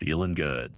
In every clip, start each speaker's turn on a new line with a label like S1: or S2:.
S1: feeling good.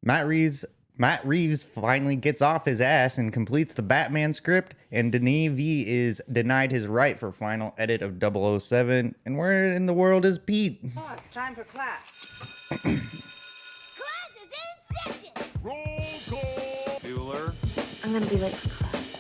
S1: Matt Reeves finally gets off his ass and completes the Batman script, and Denis V is denied his right for final edit of 007. And where in the world is Pete?
S2: Oh, it's time for class.
S3: Class is in session!
S4: Roll call. Bueller.
S3: I'm gonna be late for class.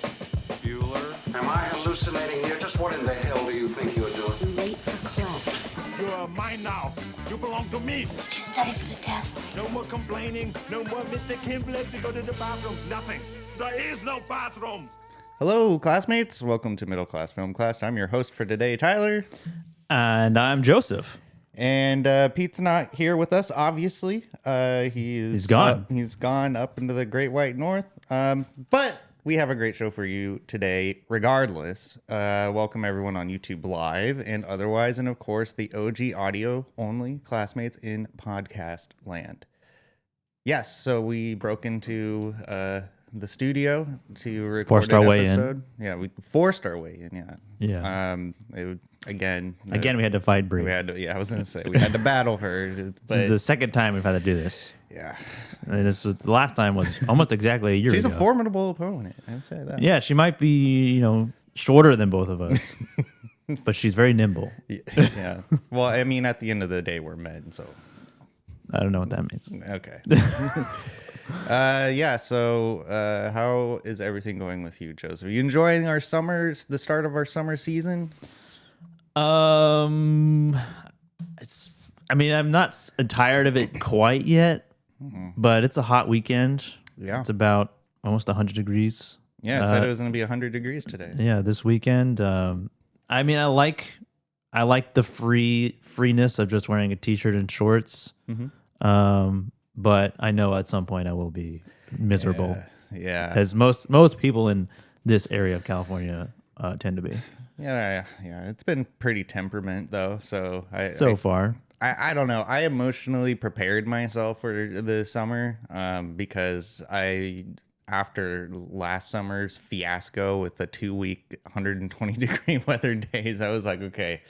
S4: Bueller.
S5: Am I hallucinating here? Just what in the hell do you think you're doing?
S3: I'm late for class.
S4: You are mine now. You belong to me.
S3: Did you study for the test?
S4: No more complaining. No more Mr. Kimblett to go to the bathroom. Nothing. There is no bathroom.
S1: Hello, classmates. Welcome to Middle Class Film Class. I'm your host for today, Tyler.
S6: And I'm Joseph.
S1: And Pete's not here with us, obviously. He's
S6: gone.
S1: He's gone up into the Great White North. But we have a great show for you today, regardless. Welcome everyone on YouTube Live and otherwise. And of course, the OG audio only classmates in podcast land. Yes, so we broke into the studio to record
S6: Forced our
S1: an
S6: way
S1: episode. Yeah, we forced our way in, yeah.
S6: Yeah.
S1: Again,
S6: we had to fight Brie.
S1: I was gonna say we had to battle her,
S6: This
S1: but
S6: is the second time we've had to do this.
S1: yeah,
S6: And this was the last time was almost exactly a year
S1: she's
S6: ago.
S1: a formidable opponent. I would say that.
S6: Yeah, she might be, shorter than both of us, but she's very nimble.
S1: Yeah. Well, I mean, at the end of the day, we're men, so
S6: I don't know what that means.
S1: okay. Yeah. So, how is everything going with you, Joseph? Are you enjoying our summers? The start of our summer season?
S6: I'm not tired of it quite yet, but it's a hot weekend.
S1: Yeah.
S6: It's about almost 100 degrees.
S1: Yeah. It said it was going to be 100 degrees today.
S6: Yeah, this weekend. I like the freeness of just wearing a t-shirt and shorts. But I know at some point I will be miserable,
S1: Yeah.
S6: as most people in this area of California tend to be.
S1: Yeah. It's been pretty temperament though. So
S6: Far.
S1: I don't know. I emotionally prepared myself for the summer because after last summer's fiasco with the 2-week 120 degree weather days, I was like, okay,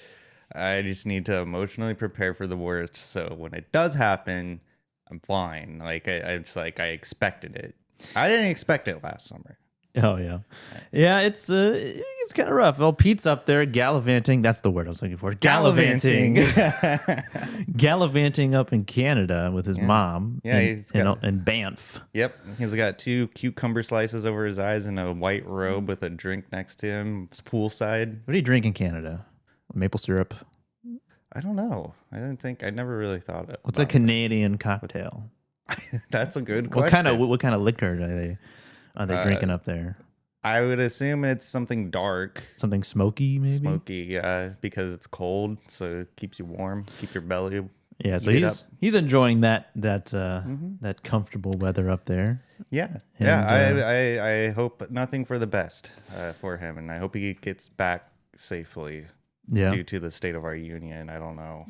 S1: I just need to emotionally prepare for the worst. So when it does happen, I'm fine. Like I expected it. I didn't expect it last summer.
S6: Oh yeah, yeah. It's kind of rough. Well, Pete's up there gallivanting. That's the word I was looking for. Gallivanting, gallivanting up in Canada with his mom.
S1: Yeah,
S6: in Banff.
S1: Yep, he's got 2 cucumber slices over his eyes and a white robe with a drink next to him. It's poolside.
S6: What do you drink in Canada? Maple syrup.
S1: I don't know. I never really thought of.
S6: What's a Canadian cocktail?
S1: That's a good question.
S6: What kind of liquor are they drinking up there?
S1: I would assume it's something dark.
S6: Something smoky, maybe.
S1: Smoky, yeah, because it's cold, so it keeps you warm, keep your belly.
S6: Yeah, so
S1: heated up.
S6: he's enjoying that comfortable weather up there.
S1: Yeah,
S6: And,
S1: I hope nothing for the best for him, and I hope he gets back safely.
S6: Yeah,
S1: Due to the state of our union, I don't know.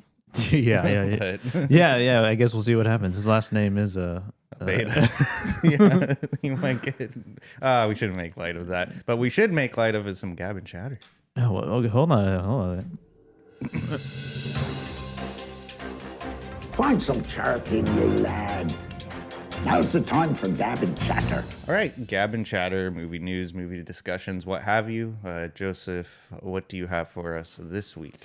S6: yeah.
S1: But
S6: yeah. I guess we'll see what happens. His last name is
S1: Beta. Yeah, he might get. We shouldn't make light of that, but we should make light of some gab and chatter.
S6: Oh, well, okay, hold on.
S7: Find some charity, ye lad. Now's the time for gab and chatter.
S1: All right, gab and chatter, movie news, movie discussions, what have you. Joseph, what do you have for us this week?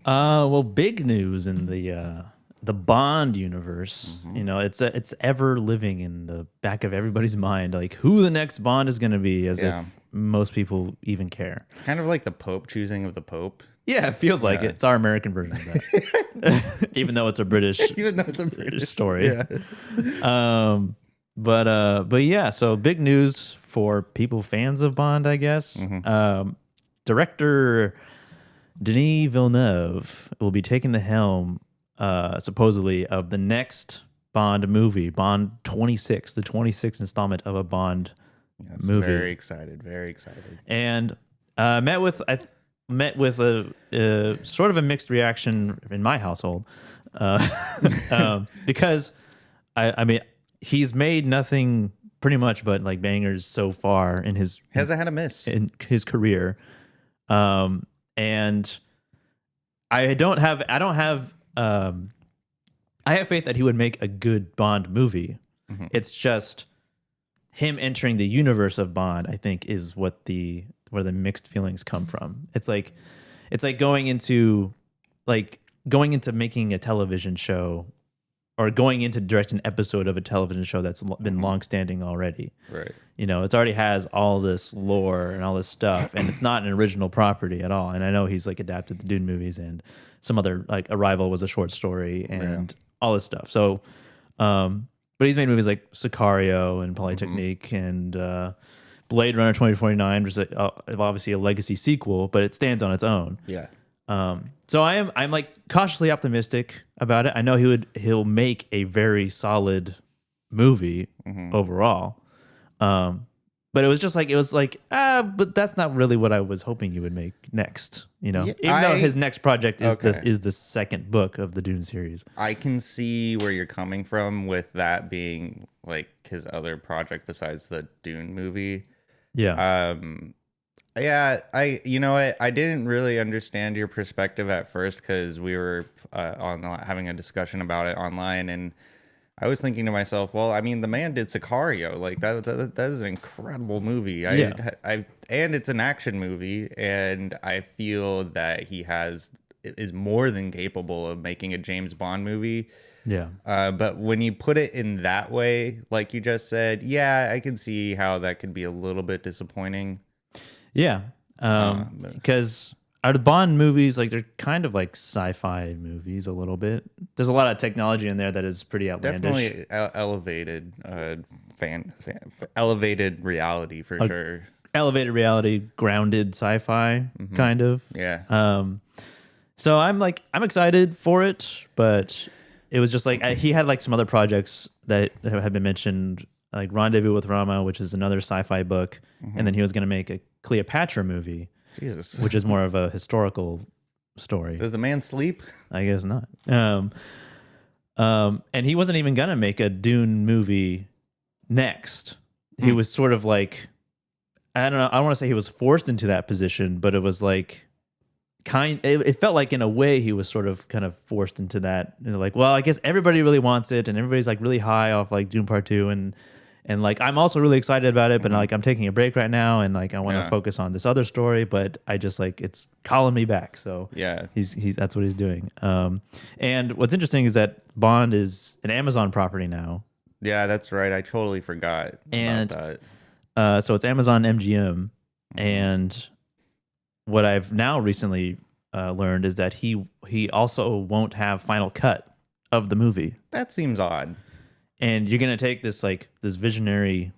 S6: Well, big news in the Bond universe. It's ever living in the back of everybody's mind, like who the next Bond is going to be, as if most people even care.
S1: It's kind of like the Pope choosing of the Pope.
S6: Yeah, it feels like it. It's our American version of that, even though it's a British story.
S1: Yeah.
S6: But yeah, so big news for people fans of Bond, I guess. Director Denis Villeneuve will be taking the helm, supposedly, of the next Bond movie, Bond 26, the 26th installment of a Bond movie.
S1: Very excited.
S6: And met with a sort of a mixed reaction in my household, because I mean he's made nothing pretty much but like bangers so far in his
S1: hasn't had a miss
S6: in his career, and I have faith that he would make a good Bond movie. It's just him entering the universe of Bond, I think, is where the mixed feelings come from. It's like going into making a television show, or going into direct an episode of a television show that's been long-standing already.
S1: Right.
S6: You know, it already has all this lore and all this stuff, and it's not an original property at all. And I know he's like adapted the Dune movies, and some other, like Arrival was a short story, and all this stuff. So, but he's made movies like Sicario and Polytechnique and Blade Runner 2049, which is obviously a legacy sequel, but it stands on its own.
S1: Yeah.
S6: So I'm like cautiously optimistic about it. I know he'll make a very solid movie overall. But it was like, but that's not really what I was hoping you would make next. You know, even though his next project is the second book of the Dune series.
S1: I can see where you're coming from with that being like his other project besides the Dune movie.
S6: Yeah.
S1: Yeah, I didn't really understand your perspective at first because we were having a discussion about it online, and I was thinking to myself, well, I mean, the man did Sicario, like that is an incredible movie. And it's an action movie, and I feel that he is more than capable of making a James Bond movie.
S6: Yeah.
S1: But when you put it in that way, like you just said, yeah, I can see how that could be a little bit disappointing.
S6: Yeah, because the Bond movies, like, they're kind of like sci-fi movies a little bit. There's a lot of technology in there that is pretty outlandish.
S1: Definitely elevated, elevated reality for sure.
S6: Elevated reality, grounded sci-fi, kind of.
S1: Yeah.
S6: So I'm excited for it, but it was just like he had like some other projects that have been mentioned, like Rendezvous with Rama, which is another sci-fi book, and then he was going to make a Cleopatra movie,
S1: Jesus,
S6: which is more of a historical story.
S1: Does the man sleep?
S6: I guess not. And he wasn't even going to make a Dune movie next. He was sort of like, I don't know, I don't want to say he was forced into that position, but it was like it felt like in a way he was sort of kind of forced into that. You know, like, well, I guess everybody really wants it, and everybody's like really high off like Dune Part 2, and like I'm also really excited about it, but like I'm taking a break right now, and like I want to focus on this other story, but I just like it's calling me back. So
S1: yeah,
S6: he's that's what he's doing. And what's interesting is that Bond is an Amazon property now.
S1: Yeah, that's right. I totally forgot about
S6: that. So it's Amazon MGM, and what I've now recently learned is that he also won't have final cut of the movie.
S1: That seems odd.
S6: And you're gonna take this visionary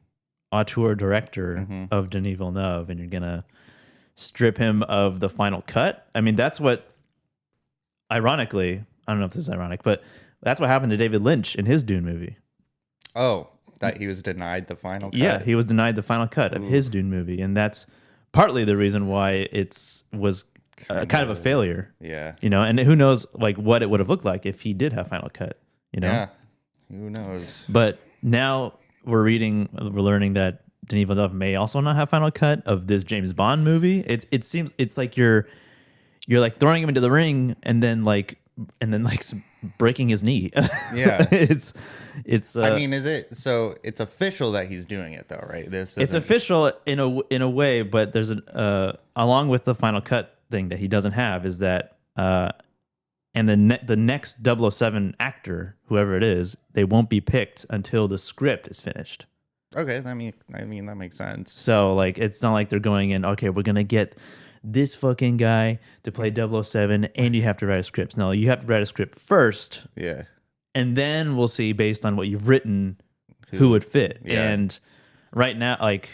S6: auteur director of Denis Villeneuve, and you're gonna strip him of the final cut. I mean, that's what, ironically, I don't know if this is ironic, but that's what happened to David Lynch in his Dune movie.
S1: Oh, that he was denied the final cut?
S6: Yeah, he was denied the final cut of his Dune movie, and that's partly the reason why it was kind of a failure.
S1: Yeah.
S6: You know, and who knows like what it would have looked like if he did have final cut, you know?
S1: Yeah. Who knows?
S6: But now we're learning that Denis Villeneuve may also not have final cut of this James Bond movie. It seems it's like you're like throwing him into the ring and then breaking his knee.
S1: Yeah.
S6: it's
S1: I mean, is it so? It's official that he's doing it though, right?
S6: It's official in a way, but there's along with the final cut thing that he doesn't have is that and the next 007 actor, whoever it is, they won't be picked until the script is finished.
S1: Okay, I mean that makes sense.
S6: So like it's not like they're going in, okay, we're gonna get this fucking guy to play 007 and you have to write a script. No, you have to write a script first.
S1: Yeah.
S6: And then we'll see based on what you've written who would fit.
S1: Yeah.
S6: And right now, like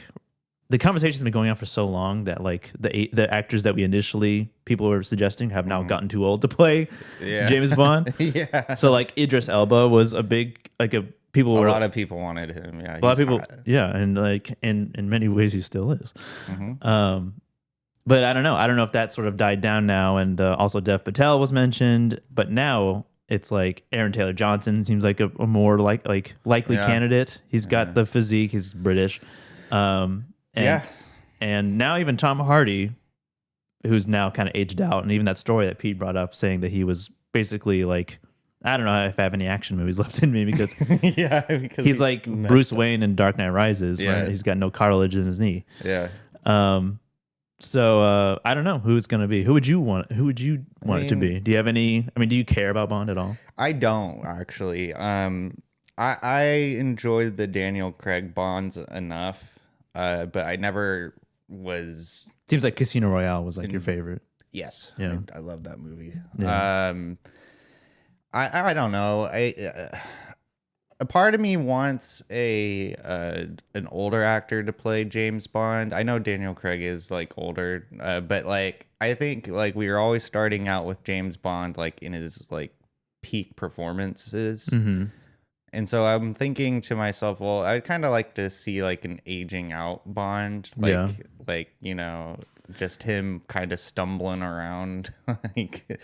S6: the conversation's been going on for so long that like the actors that people were suggesting have now gotten too old to play James Bond.
S1: Yeah.
S6: So like Idris Elba was a big a lot
S1: of people wanted him. Yeah.
S6: A lot of people. Hot. Yeah, and like in many ways he still is. But I don't know. I don't know if that sort of died down now. And also Dev Patel was mentioned, but now it's like Aaron Taylor Johnson seems like a more likely candidate. He's got the physique. He's British. And now even Tom Hardy, who's now kind of aged out, and even that story that Pete brought up saying that he was basically like I don't know if I have any action movies left in me because
S1: Yeah, because
S6: he's like
S1: messed
S6: Bruce
S1: up.
S6: Wayne in Dark Knight Rises.
S1: Yeah.
S6: Right? He's got no cartilage in his knee.
S1: Yeah.
S6: So I don't know who it's gonna be. Who would you want? Who would you want it to
S1: mean-
S6: be? Do you have any? I mean, do you care about Bond at all?
S1: I don't actually. I enjoyed the Daniel Craig Bonds enough, but I never was.
S6: Seems like Casino Royale was like your favorite.
S1: Yes,
S6: Yeah.
S1: I love that movie.
S6: Yeah.
S1: I don't know. A part of me wants an older actor to play James Bond. I know Daniel Craig is like older, but like I think like we were always starting out with James Bond like in his like peak performances.
S6: Mm-hmm.
S1: And so I'm thinking to myself, well, I'd kind of like to see like an aging out Bond, like you know, just him kind of stumbling around, like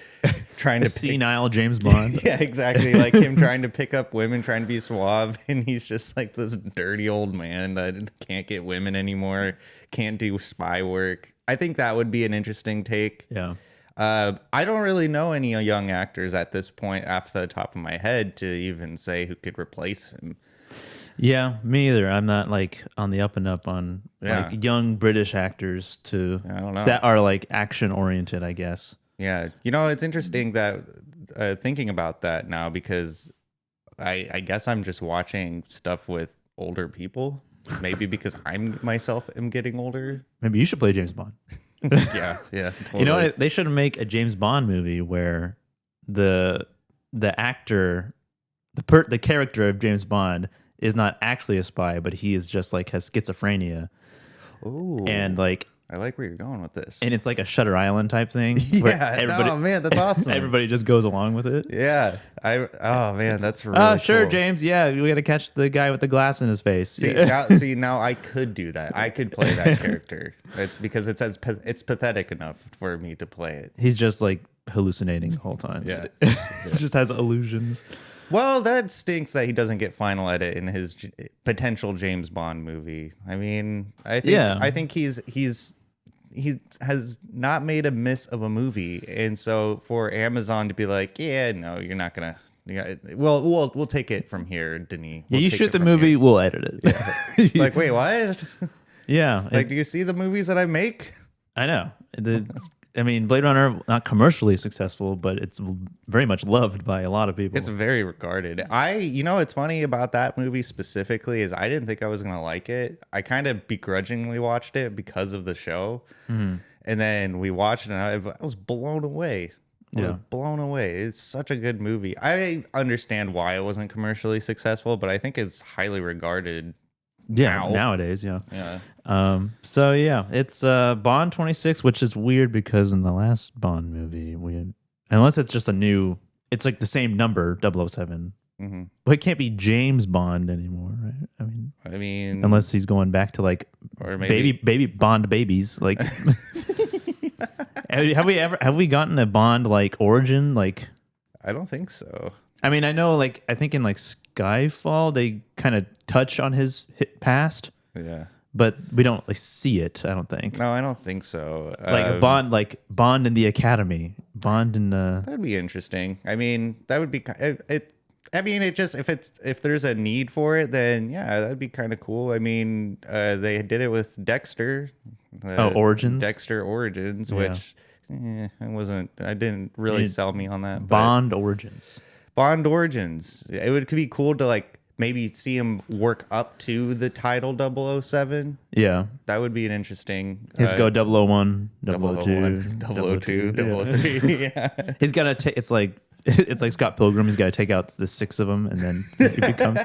S1: trying to pick,
S6: Senile James Bond.
S1: yeah, exactly, like him trying to pick up women, trying to be suave, and he's just like this dirty old man that can't get women anymore, can't do spy work. I think that would be an interesting take.
S6: Yeah.
S1: I don't really know any young actors at this point off the top of my head to even say who could replace him.
S6: Yeah, me either. I'm not like on the up and up on
S1: Yeah.
S6: like young British actors to
S1: I don't know.
S6: that are like action oriented, I guess.
S1: Yeah, you know, it's interesting that thinking about that now because I guess I'm just watching stuff with older people. Maybe because I'm myself am getting older.
S6: Maybe you should play James Bond.
S1: Yeah, totally.
S6: You know what? They should make a James Bond movie where the actor, the character of James Bond is not actually a spy, but he is just like has schizophrenia
S1: Ooh,
S6: and like.
S1: I like where you're going with this.
S6: And it's like a Shutter Island type thing. where
S1: Yeah, oh man, that's awesome.
S6: Everybody just goes along with it.
S1: Yeah, oh man, that's really
S6: Sure,
S1: cool.
S6: James. Yeah, we got to catch the guy with the glass in his face.
S1: See, now I could do that. I could play that character. It's because it's pathetic enough for me to play it.
S6: He's just like hallucinating the whole time.
S1: Yeah.
S6: He just has illusions.
S1: Well, that stinks that he doesn't get final edit in his potential James Bond movie. I mean, I think he has not made a miss of a movie, and so for Amazon to be like, yeah, no, you're not gonna. Yeah, well, we'll take it from here, Denis.
S6: Yeah,
S1: We'll
S6: you
S1: take
S6: shoot
S1: it
S6: the
S1: from
S6: movie,
S1: here.
S6: we'll edit it.
S1: Like, wait, what?
S6: Yeah.
S1: Like, do you see the movies that I make?
S6: I know. I mean, Blade Runner, not commercially successful, but it's very much loved by a lot of people.
S1: It's very regarded. It's funny about that movie specifically is I didn't think I was going to like it. I kind of begrudgingly watched it because of the show.
S6: Mm-hmm.
S1: And then we watched it and I was blown away. I was
S6: Yeah.
S1: blown away. It's such a good movie. I understand why it wasn't commercially successful, but I think it's highly regarded.
S6: Yeah,
S1: now.
S6: nowadays, yeah.
S1: Yeah.
S6: So yeah, it's Bond 26, which is weird because in the last Bond movie, unless it's just it's like the same number, 007.
S1: Mm-hmm.
S6: But it can't be James Bond anymore, right?
S1: I mean,
S6: Unless he's going back to like
S1: or maybe
S6: baby Bond babies. Like, have we gotten a Bond like origin? Like,
S1: I don't think so.
S6: I mean, I know, like, I think in like Skyfall they kind of touch on his past,
S1: Yeah.
S6: but we don't like see it. I don't think.
S1: No, I don't think so.
S6: Like Bond in the Academy, Bond in the.
S1: That'd be interesting. I mean, that would be it. I mean, it just if there's a need for it, then yeah, that'd be kind of cool. I mean, they did it with Dexter.
S6: Origins?
S1: Dexter Origins,
S6: Yeah.
S1: which I didn't really sell me on that. but
S6: Bond Origins.
S1: Bond Origins. It would be cool to like maybe see him work up to the title 007.
S6: Yeah,
S1: That would be an interesting.
S6: he's go 001,
S1: 001,
S6: 002,
S1: 002, 003. Yeah.
S6: He's got to take. It's like Scott Pilgrim. He's got to take out the 6 of them, and then he becomes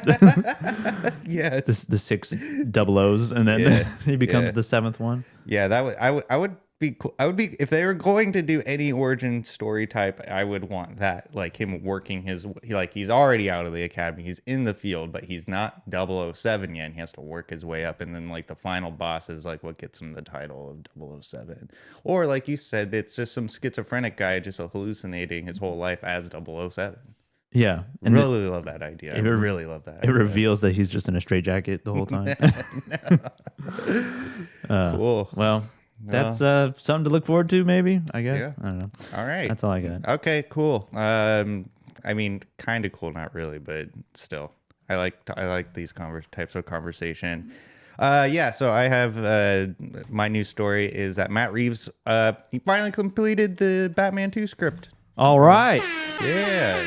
S1: Yes.
S6: the 6 00s, and then
S1: Yeah,
S6: he becomes
S1: yeah.
S6: the 7th one.
S1: Yeah, I would be cool. I would be if they were going to do any origin story type. I would want that, like him working he's already out of the academy. He's in the field, but he's not 007 yet. And he has to work his way up, and then like the final boss is like what gets him the title of 007. Or like you said, it's just some schizophrenic guy just hallucinating his whole life as 007.
S6: Yeah, and
S1: Really love that idea. I really love that.
S6: it
S1: idea.
S6: reveals that he's just in a straitjacket the whole time.
S1: Cool.
S6: Well, that's something to look forward to, maybe. I guess.
S1: Yeah.
S6: I don't know.
S1: All right.
S6: That's all I got.
S1: Okay, cool. I mean, kind of cool, not really, but still, I like these types of conversation. Yeah, so I have my new story is that Matt Reeves he finally completed the Batman 2 script.
S6: All right.
S1: Yeah,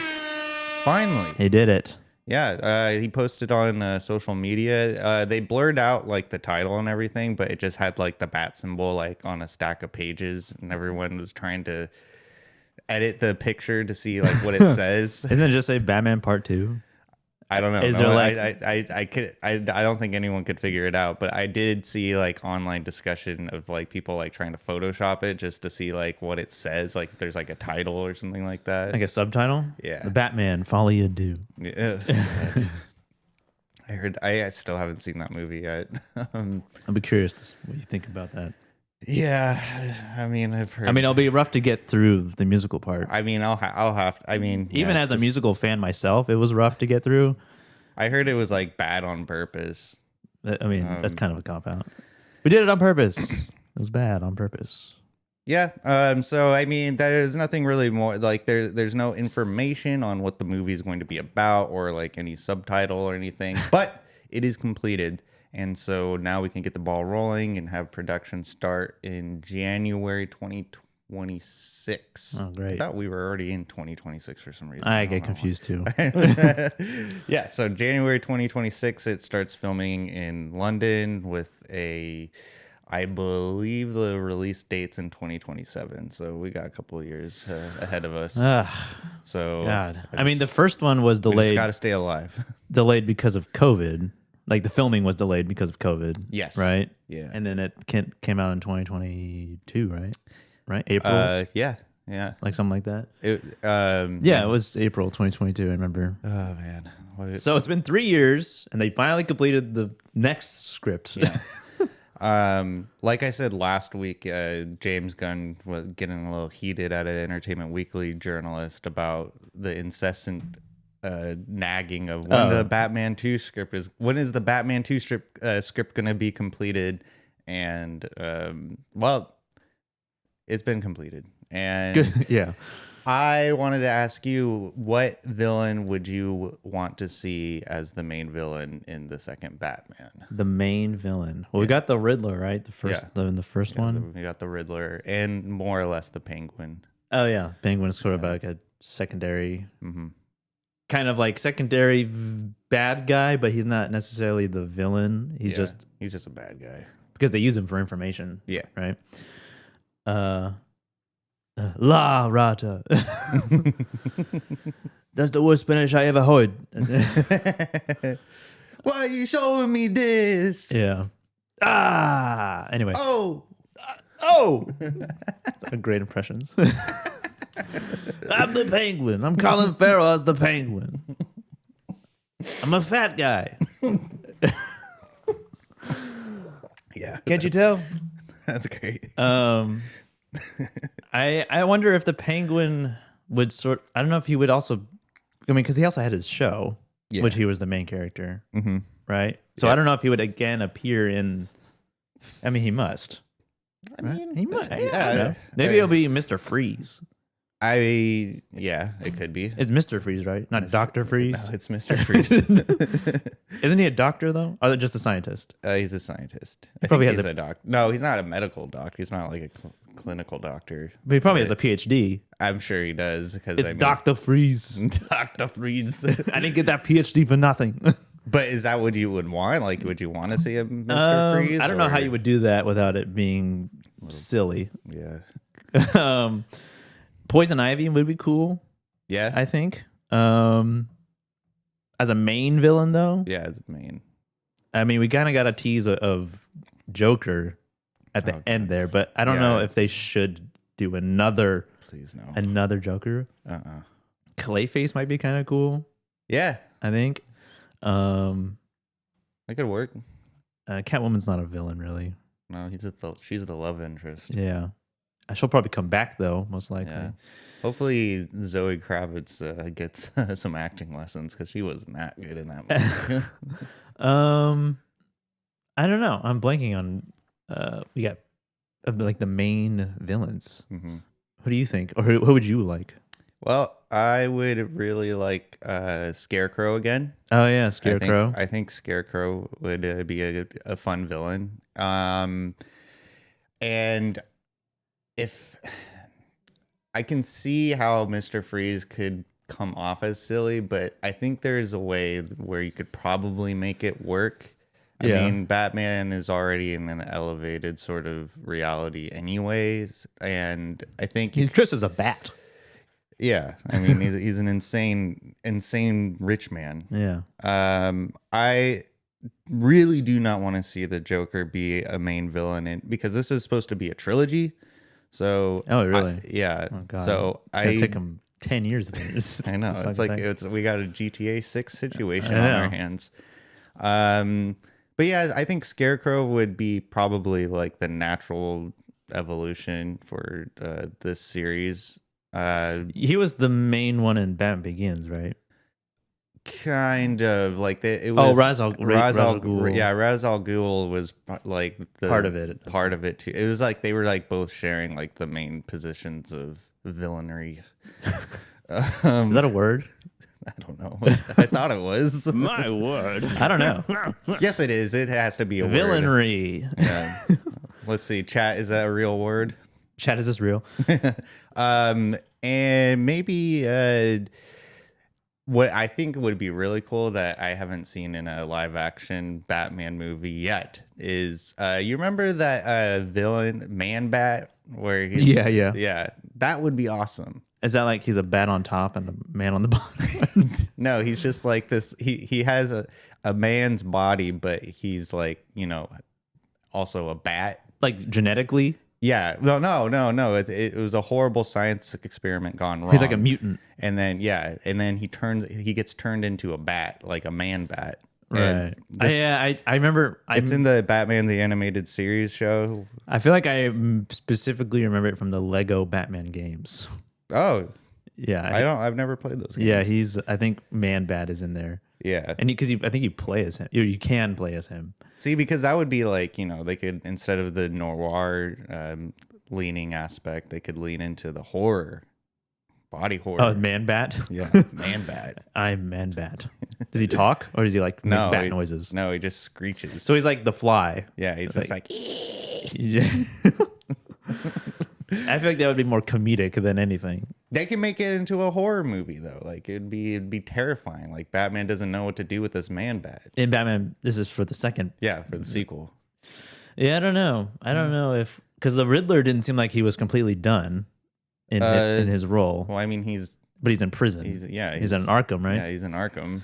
S1: finally.
S6: He did it.
S1: Yeah, he posted on social media. They blurred out like the title and everything, but it just had like the bat symbol like on a stack of pages, and everyone was trying to edit the picture to see like what it says.
S6: Isn't it just say Batman Part 2?
S1: I don't know.
S6: Is there like
S1: I don't think anyone could figure it out, but I did see like online discussion of like people like trying to Photoshop it just to see like what it says, like if there's like a title or something like that.
S6: like a subtitle?
S1: Yeah.
S6: The Batman Folly Ado.
S1: Yeah. I heard. I still haven't seen that movie yet.
S6: I'll be curious what you think about that.
S1: Yeah, I mean, I've heard.
S6: I mean, it'll be rough to get through the musical part.
S1: I mean, I'll have. I mean,
S6: Even
S1: yeah,
S6: as a musical fan myself, it was rough to get through.
S1: I heard it was like bad on purpose.
S6: I mean, that's kind of a cop out. We did it on purpose. It was bad on purpose.
S1: Yeah. So I mean, there's nothing really more like there's no information on what the movie is going to be about or like any subtitle or anything, but it is completed. And so now we can get the ball rolling and have production start in January 2026.
S6: Oh, great.
S1: I thought we were already in 2026 for some reason.
S6: I
S1: don't
S6: get
S1: know
S6: confused too.
S1: Yeah, so January 2026, it starts filming in London with I believe the release date's in 2027. So we got a couple of years ahead of us. So
S6: God. I mean, the first one was
S1: we just
S6: delayed.
S1: got to stay alive.
S6: Delayed because of COVID. Like the filming was delayed because of COVID.
S1: Yes.
S6: Right?
S1: Yeah.
S6: And then it came out in 2022, right? Right? April?
S1: Yeah.
S6: Like something like that?
S1: Yeah,
S6: it was April 2022, I remember.
S1: Oh, man.
S6: So it's been 3 years, and they finally completed the next script.
S1: Yeah. Like I said last week, James Gunn was getting a little heated at an Entertainment Weekly journalist about the incessant nagging of when the Batman 2 script is. When is the Batman 2 script going to be completed? And well, it's been completed. And
S6: Yeah.
S1: I wanted to ask you, what villain would you want to see as the main villain in the second Batman?
S6: The main villain. Well, we got the Riddler, right? The first, in the first one.
S1: We got the Riddler and more or less the Penguin.
S6: Oh yeah, Penguin is sort of like a secondary, kind of like secondary bad guy, but he's not necessarily the villain. He's just
S1: a bad guy
S6: because they use him for information.
S1: Yeah.
S6: Right. La Rata. That's the worst Spanish I ever heard.
S1: Why are you showing me this?
S6: Yeah. Anyway.
S1: Oh.
S6: Great impressions. I'm the Penguin. I'm Colin Farrell as the Penguin. I'm a fat guy.
S1: Yeah.
S6: Can't you tell?
S1: That's great.
S6: I wonder if the Penguin would I don't know if he would also, I mean, because he also had his show, which he was the main character, right? So I don't know if he would again appear in, I mean, he must. I mean, he might.
S1: Yeah.
S6: Maybe it'll be Mr. Freeze.
S1: It could be.
S6: It's Mr. Freeze, right? Not Dr. Freeze?
S1: No, it's Mr. Freeze.
S6: Isn't he a doctor, though? Or just a scientist?
S1: He's a scientist. I
S6: probably
S1: think
S6: has
S1: he's a doctor. No, he's not a medical doctor. He's not like a clinical doctor.
S6: But he probably has a PhD.
S1: I'm sure he does.
S6: It's Dr. Freeze.
S1: Dr. Freeze.
S6: I didn't get that PhD for nothing.
S1: But is that what you would want? Like, would you want to see a Mr. Freeze?
S6: I don't know how you would do that without it being silly.
S1: Yeah.
S6: Poison Ivy would be cool.
S1: Yeah.
S6: I think. As a main villain, though.
S1: Yeah, as a main.
S6: I mean, we kind of got a tease of Joker at the end there, but I don't know if they should do another.
S1: Please no.
S6: Another Joker. Clayface might be kind of cool.
S1: Yeah,
S6: I think.
S1: that could work.
S6: Catwoman's not a villain, really.
S1: No, she's the love interest.
S6: Yeah. She'll probably come back, though, most likely.
S1: Yeah. Hopefully Zoe Kravitz gets some acting lessons because she wasn't that good in that movie.
S6: I don't know. I'm blanking on. We got like the main villains.
S1: Mm-hmm.
S6: Who do you think, or who would you like?
S1: Well, I would really like Scarecrow again.
S6: Oh yeah, Scarecrow.
S1: I think Scarecrow would be a fun villain. And if I can see how Mr. Freeze could come off as silly, but I think there's a way where you could probably make it work. I mean, Batman is already in an elevated sort of reality anyways, and I think
S6: He's dressed as a bat.
S1: yeah, I mean he's an insane rich man.
S6: Yeah.
S1: I really do not want to see the Joker be a main villain because this is supposed to be a trilogy. So
S6: Oh really?
S1: yeah.
S6: Oh god.
S1: So
S6: it's gonna take him 10 years to finish this.
S1: I know.
S6: this
S1: It's
S6: fucking
S1: like
S6: thing.
S1: we got a GTA 6 situation
S6: I
S1: on
S6: know.
S1: our hands. But yeah, I think Scarecrow would be probably like the natural evolution for this series.
S6: He was the main one in Batman Begins, right?
S1: Kind of like it was.
S6: Ra's al Ghul.
S1: Yeah, Ra's al Ghul was like the
S6: Part of it.
S1: Part of it too. It was like they were like both sharing like the main positions of villainy.
S6: Is that a word?
S1: I don't know. I thought it was.
S6: My word. I don't know.
S1: Yes, it is. It has to be a word.
S6: Villainry.
S1: Yeah. Let's see. Chat, is that a real word?
S6: Chat, is this real?
S1: And maybe what I think would be really cool that I haven't seen in a live action Batman movie yet is you remember that villain Man Bat where he's, yeah, that would be awesome.
S6: Is that like he's a bat on top and a man on the bottom?
S1: No, he's just like this. He has a man's body, but he's like, you know, also a bat.
S6: Like genetically?
S1: Yeah. No. It was a horrible science experiment gone wrong.
S6: He's like a mutant.
S1: And then he gets turned into a bat, like a man bat.
S6: Right. I remember.
S1: It's in the Batman the Animated Series show.
S6: I feel like I specifically remember it from the Lego Batman games.
S1: Oh,
S6: yeah.
S1: I've never played those games.
S6: Yeah, I think Man Bat is in there.
S1: Yeah.
S6: And because I think you play as him. You can play as him.
S1: See, because that would be like, you know, they could, instead of the noir leaning aspect, they could lean into the horror, body horror.
S6: Oh, Man Bat?
S1: Yeah, Man Bat.
S6: I'm Man Bat. Does he talk or does he like make bat noises?
S1: No, he just screeches.
S6: So he's like the Fly.
S1: Yeah, he's just like
S6: Yeah. I feel like that would be more comedic than anything.
S1: They can make it into a horror movie though. Like it'd be terrifying. Like Batman doesn't know what to do with this Man Bat.
S6: In Batman, this is for the second.
S1: Yeah, for the sequel.
S6: Yeah, I don't know. I don't know if because the Riddler didn't seem like he was completely done in his role.
S1: Well, I mean,
S6: but he's in prison. He's in Arkham, right?
S1: Yeah, he's in Arkham.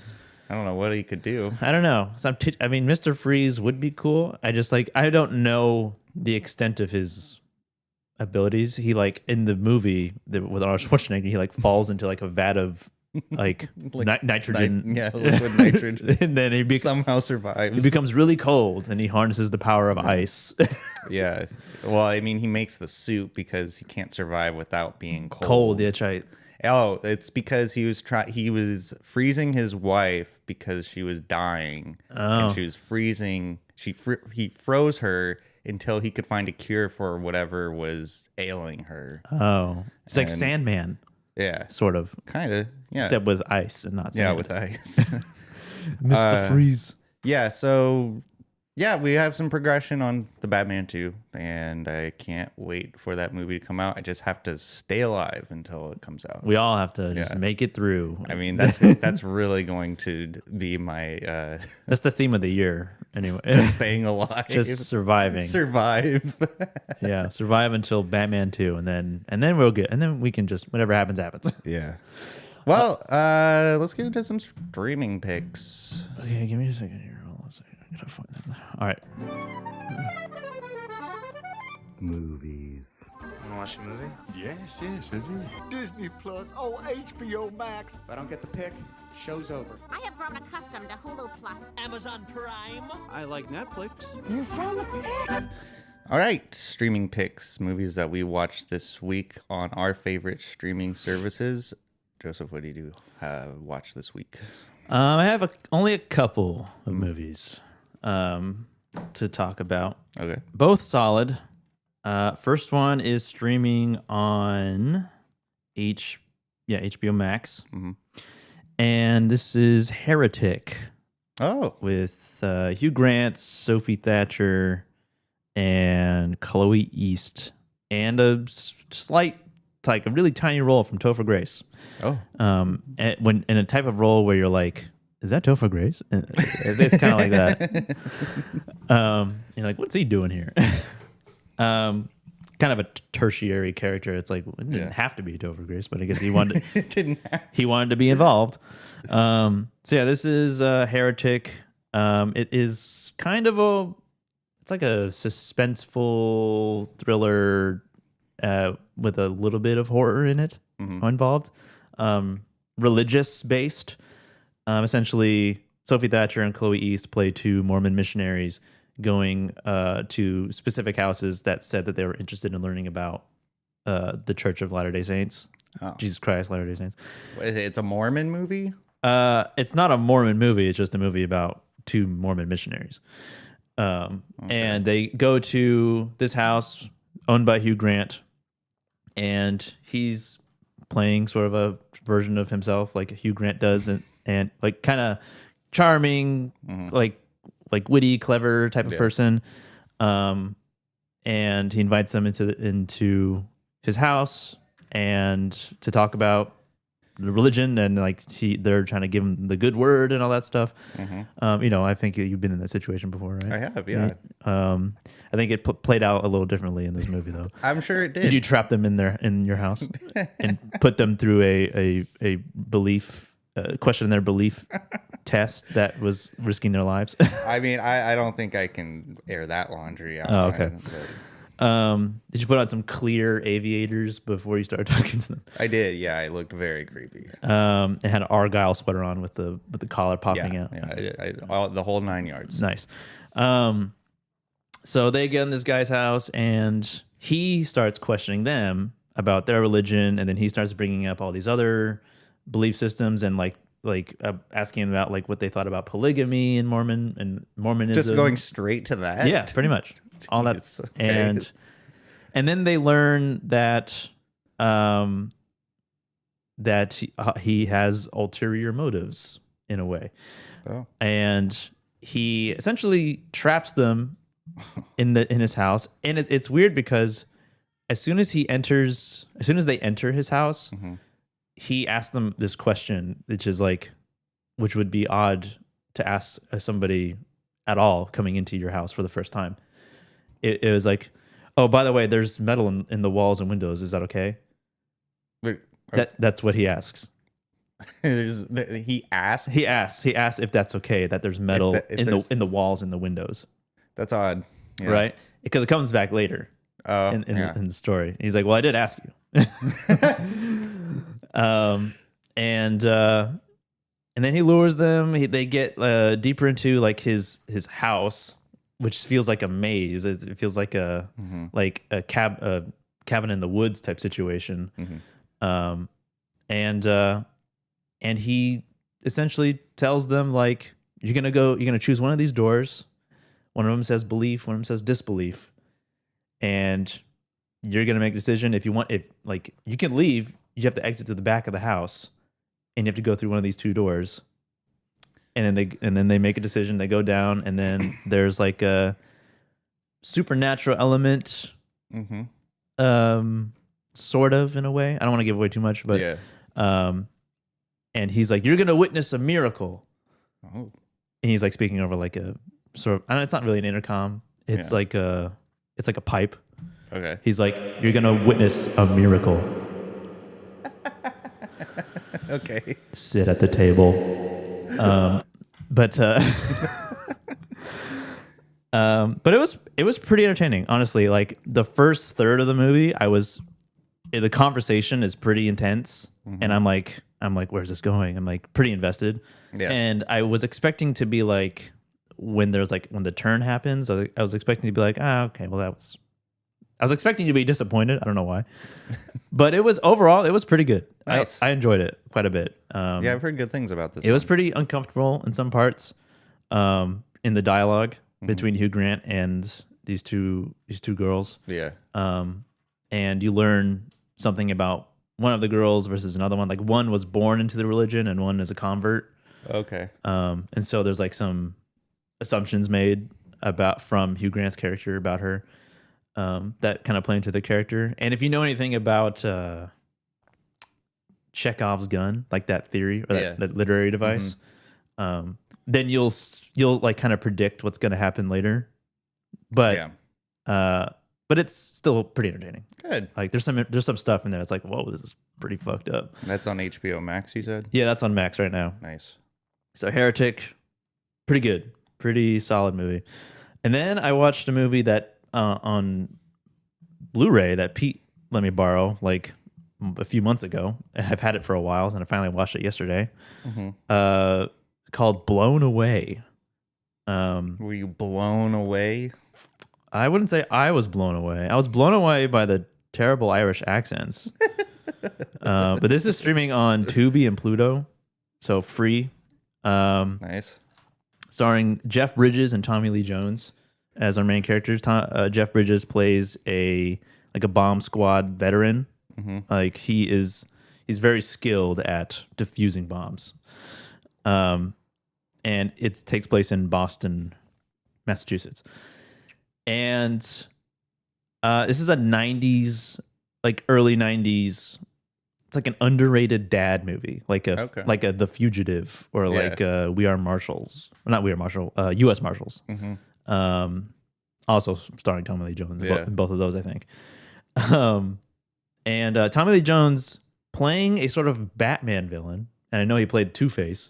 S1: I don't know what he could do.
S6: I don't know. I mean, Mr. Freeze would be cool. I don't know the extent of his abilities. He like in the movie with Arnold Schwarzenegger, he like falls into like a vat of like, nitrogen,
S1: liquid nitrogen,
S6: and then he
S1: somehow survives.
S6: He becomes really cold, and he harnesses the power of ice.
S1: Yeah, well, I mean, he makes the suit because he can't survive without being cold.
S6: Cold, yeah, that's right.
S1: Oh, it's because he was freezing his wife because she was dying, and she was freezing. He froze her until he could find a cure for whatever was ailing her.
S6: Oh, it's like Sandman.
S1: Yeah,
S6: sort of,
S1: kind of. Yeah,
S6: except with ice and not sand.
S1: Yeah, with ice.
S6: Mr. Freeze.
S1: Yeah, so yeah, we have some progression on the Batman 2, and I can't wait for that movie to come out. I just have to stay alive until it comes out.
S6: We all have to just make it through.
S1: I mean, that's really going to be my
S6: that's the theme of the year anyway.
S1: Just staying alive.
S6: Just surviving.
S1: Survive.
S6: Yeah, survive until Batman 2 and then we'll get and then we can just whatever happens.
S1: Yeah. Well, let's get into some streaming picks.
S6: Okay, give me a second here. Hold on a second. I gotta find that. All right.
S7: Movies.
S8: Wanna watch a movie?
S7: Yes, I do. Disney Plus. Oh, HBO Max.
S9: If I don't get the pick, show's over.
S3: I have grown accustomed to Hulu Plus.
S8: Amazon Prime. I like Netflix.
S7: You found the pick.
S1: All right, streaming picks, movies that we watched this week on our favorite streaming services. Joseph, what did you watch this week?
S6: I have only a couple of movies to talk about.
S1: Okay.
S6: Both solid. First one is streaming on HBO Yeah, HBO Max. And this is Heretic
S1: Oh,
S6: with Hugh Grant, Sophie Thatcher, and Chloe East, and a slight, like a really tiny role from Topher Grace.
S1: oh,
S6: And when in a type of role where you're like, is that Topher Grace? It's kind of like that. You're like, what's he doing here? Kind of a tertiary character. It's like it didn't have to be Topher Grace, but I guess he wanted he wanted to be involved. So yeah, this is Heretic. It is kind of it's like a suspenseful thriller with a little bit of horror in it involved. Religious based. Essentially, Sophie Thatcher and Chloe East play two Mormon missionaries going to specific houses that said that they were interested in learning about the Church of Latter-day Saints. Jesus Christ, Latter-day Saints.
S1: It's a Mormon movie?
S6: It's not a Mormon movie. It's just a movie about two Mormon missionaries. And they go to this house owned by Hugh Grant, and he's playing sort of a version of himself like Hugh Grant does, and like kind of charming, like witty, clever type of person. And he invites them into his house and to talk about the religion, and like they're trying to give him the good word and all that stuff. I think you've been in that situation before, right?
S1: I have, yeah.
S6: I think it played out a little differently in this movie, though.
S1: I'm sure it did.
S6: Did you trap them in your house and put them through a belief question their belief test that was risking their lives?
S1: I mean, I don't think I can air that laundry out.
S6: Oh, okay. Did you put on some clear aviators before you started talking to them?
S1: I did, yeah. It looked very creepy.
S6: It had an Argyle sweater on with the collar popping out.
S1: Yeah, the whole 9 yards.
S6: Nice. So they get in this guy's house, and he starts questioning them about their religion, and then he starts bringing up all these other belief systems and asking them about like what they thought about polygamy and Mormonism.
S1: Just going straight to that?
S6: Yeah, pretty much. All that.
S1: Okay.
S6: And then they learn that he has ulterior motives in a way.
S1: Oh.
S6: And he essentially traps them in his house. And it's weird because as soon as they enter his house, he asks them this question, which would be odd to ask somebody at all coming into your house for the first time. It was like, oh, by the way, there's metal in the walls and windows. Is that okay? That's what he asks.
S1: He asks?
S6: He asks if that's okay, that there's metal in the walls and the windows. That's odd. Yeah. Right? Because it comes back later in the story. He's like, well, I did ask you. And then he lures them. They get deeper into like his house, which feels like a maze. It feels like a cabin in the woods type situation. And he essentially tells them like, you're gonna choose one of these doors. One of them says belief, one of them says disbelief, and you're gonna make a decision. If you can leave, you have to exit to the back of the house, and you have to go through one of these two doors. And then they make a decision. They go down, and then there's like a supernatural element, sort of in a way. I don't want to give away too much, but and he's like, "You're gonna witness a miracle." Oh. And he's like speaking over like a sort of. I don't know, it's not really an intercom. It's like a pipe. Okay. He's like, "You're gonna witness a miracle."
S1: Okay.
S6: Sit at the table. But it was pretty entertaining, honestly. Like the first third of the movie, the conversation is pretty intense, and I'm like, where's this going? I'm like pretty invested, and I was expecting to be like when the turn happens, I was expecting to be like, okay, well I was expecting to be disappointed. I don't know why, but it was pretty good.
S1: Nice.
S6: I enjoyed it quite a bit.
S1: I've heard good things about this.
S6: It was pretty uncomfortable in some parts, in the dialogue between Hugh Grant and these two girls. Yeah. And you learn something about one of the girls versus another one. Like one was born into the religion and one is a convert.
S1: Okay.
S6: And so there's like some assumptions made from Hugh Grant's character about her that kind of play into the character. And if you know anything about Chekhov's gun, like that theory or that literary device, then you'll like kind of predict what's going to happen later. But it's still pretty entertaining.
S1: Good.
S6: Like there's some stuff in there that's like, whoa, this is pretty fucked up.
S1: That's on HBO Max, you said?
S6: Yeah, that's on Max right now.
S1: Nice.
S6: So Heretic, pretty good, pretty solid movie. And then I watched a movie that on Blu-ray that Pete let me borrow like a few months ago. I've had it for a while, and I finally watched it yesterday. Called Blown Away.
S1: Were you blown away?
S6: I wouldn't say I was blown away. I was blown away by the terrible Irish accents. But this is streaming on Tubi and Pluto, so free.
S1: Nice.
S6: Starring Jeff Bridges and Tommy Lee Jones as our main characters. Jeff Bridges plays a bomb squad veteran. Like he's very skilled at defusing bombs. And it takes place in Boston, Massachusetts. And this is a 90s, like early 90s. It's like an underrated dad movie, like a The Fugitive or like We Are Marshals. Not We Are Marshall, U.S. Marshals. Also starring Tommy Lee Jones in both of those, I think. And Tommy Lee Jones playing a sort of Batman villain. And I know he played Two-Face,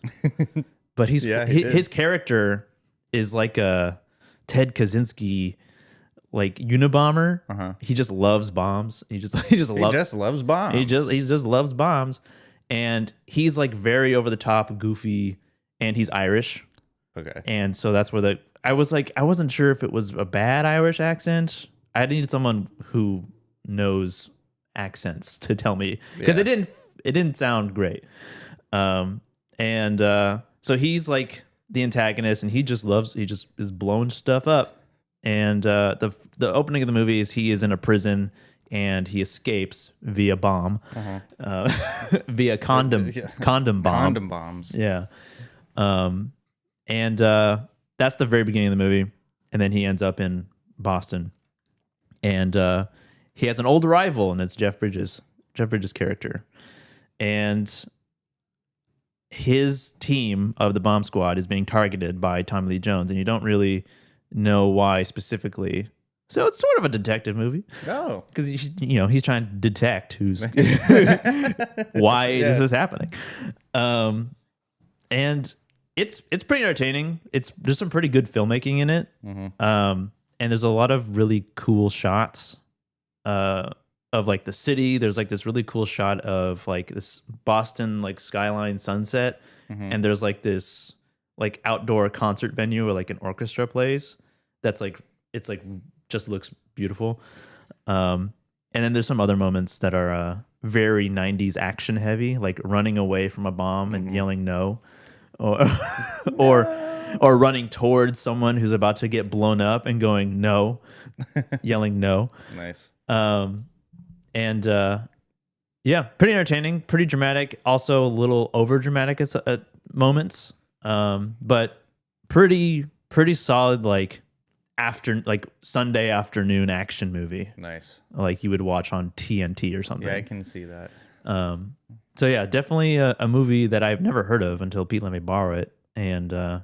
S6: but his character is like a Ted Kaczynski, like Unabomber. He just loves bombs. He just loves bombs. He just loves bombs, and he's like very over the top, goofy, and he's Irish.
S1: Okay,
S6: and so that's where I wasn't sure if it was a bad Irish accent. I needed someone who knows accents to tell me because it didn't sound great. So he's like the antagonist, and he just is blowing stuff up. And the opening of the movie is he is in a prison and he escapes via bomb, via condom bomb.
S1: Condom bombs.
S6: Yeah. And that's the very beginning of the movie. And then he ends up in Boston. And he has an old rival, and it's Jeff Bridges' character. And his team of the bomb squad is being targeted by Tommy Lee Jones, and you don't really know why specifically. So it's sort of a detective movie. Oh, because he's trying to detect who's why this is happening. And it's pretty entertaining. There's some pretty good filmmaking in it. And there's a lot of really cool shots of like the city. There's like this really cool shot of like this Boston like skyline sunset, and there's like this like outdoor concert venue where like an orchestra plays. That's like just looks beautiful. And then there's some other moments that are very 90s action heavy, like running away from a bomb and yelling no, or running towards someone who's about to get blown up and going no, yelling no.
S1: Nice.
S6: And pretty entertaining, pretty dramatic, also a little over dramatic at moments. But pretty solid, like Sunday afternoon action movie.
S1: Nice.
S6: Like you would watch on TNT or something.
S1: Yeah, I can see that.
S6: So yeah, definitely a movie that I've never heard of until Pete let me borrow it, and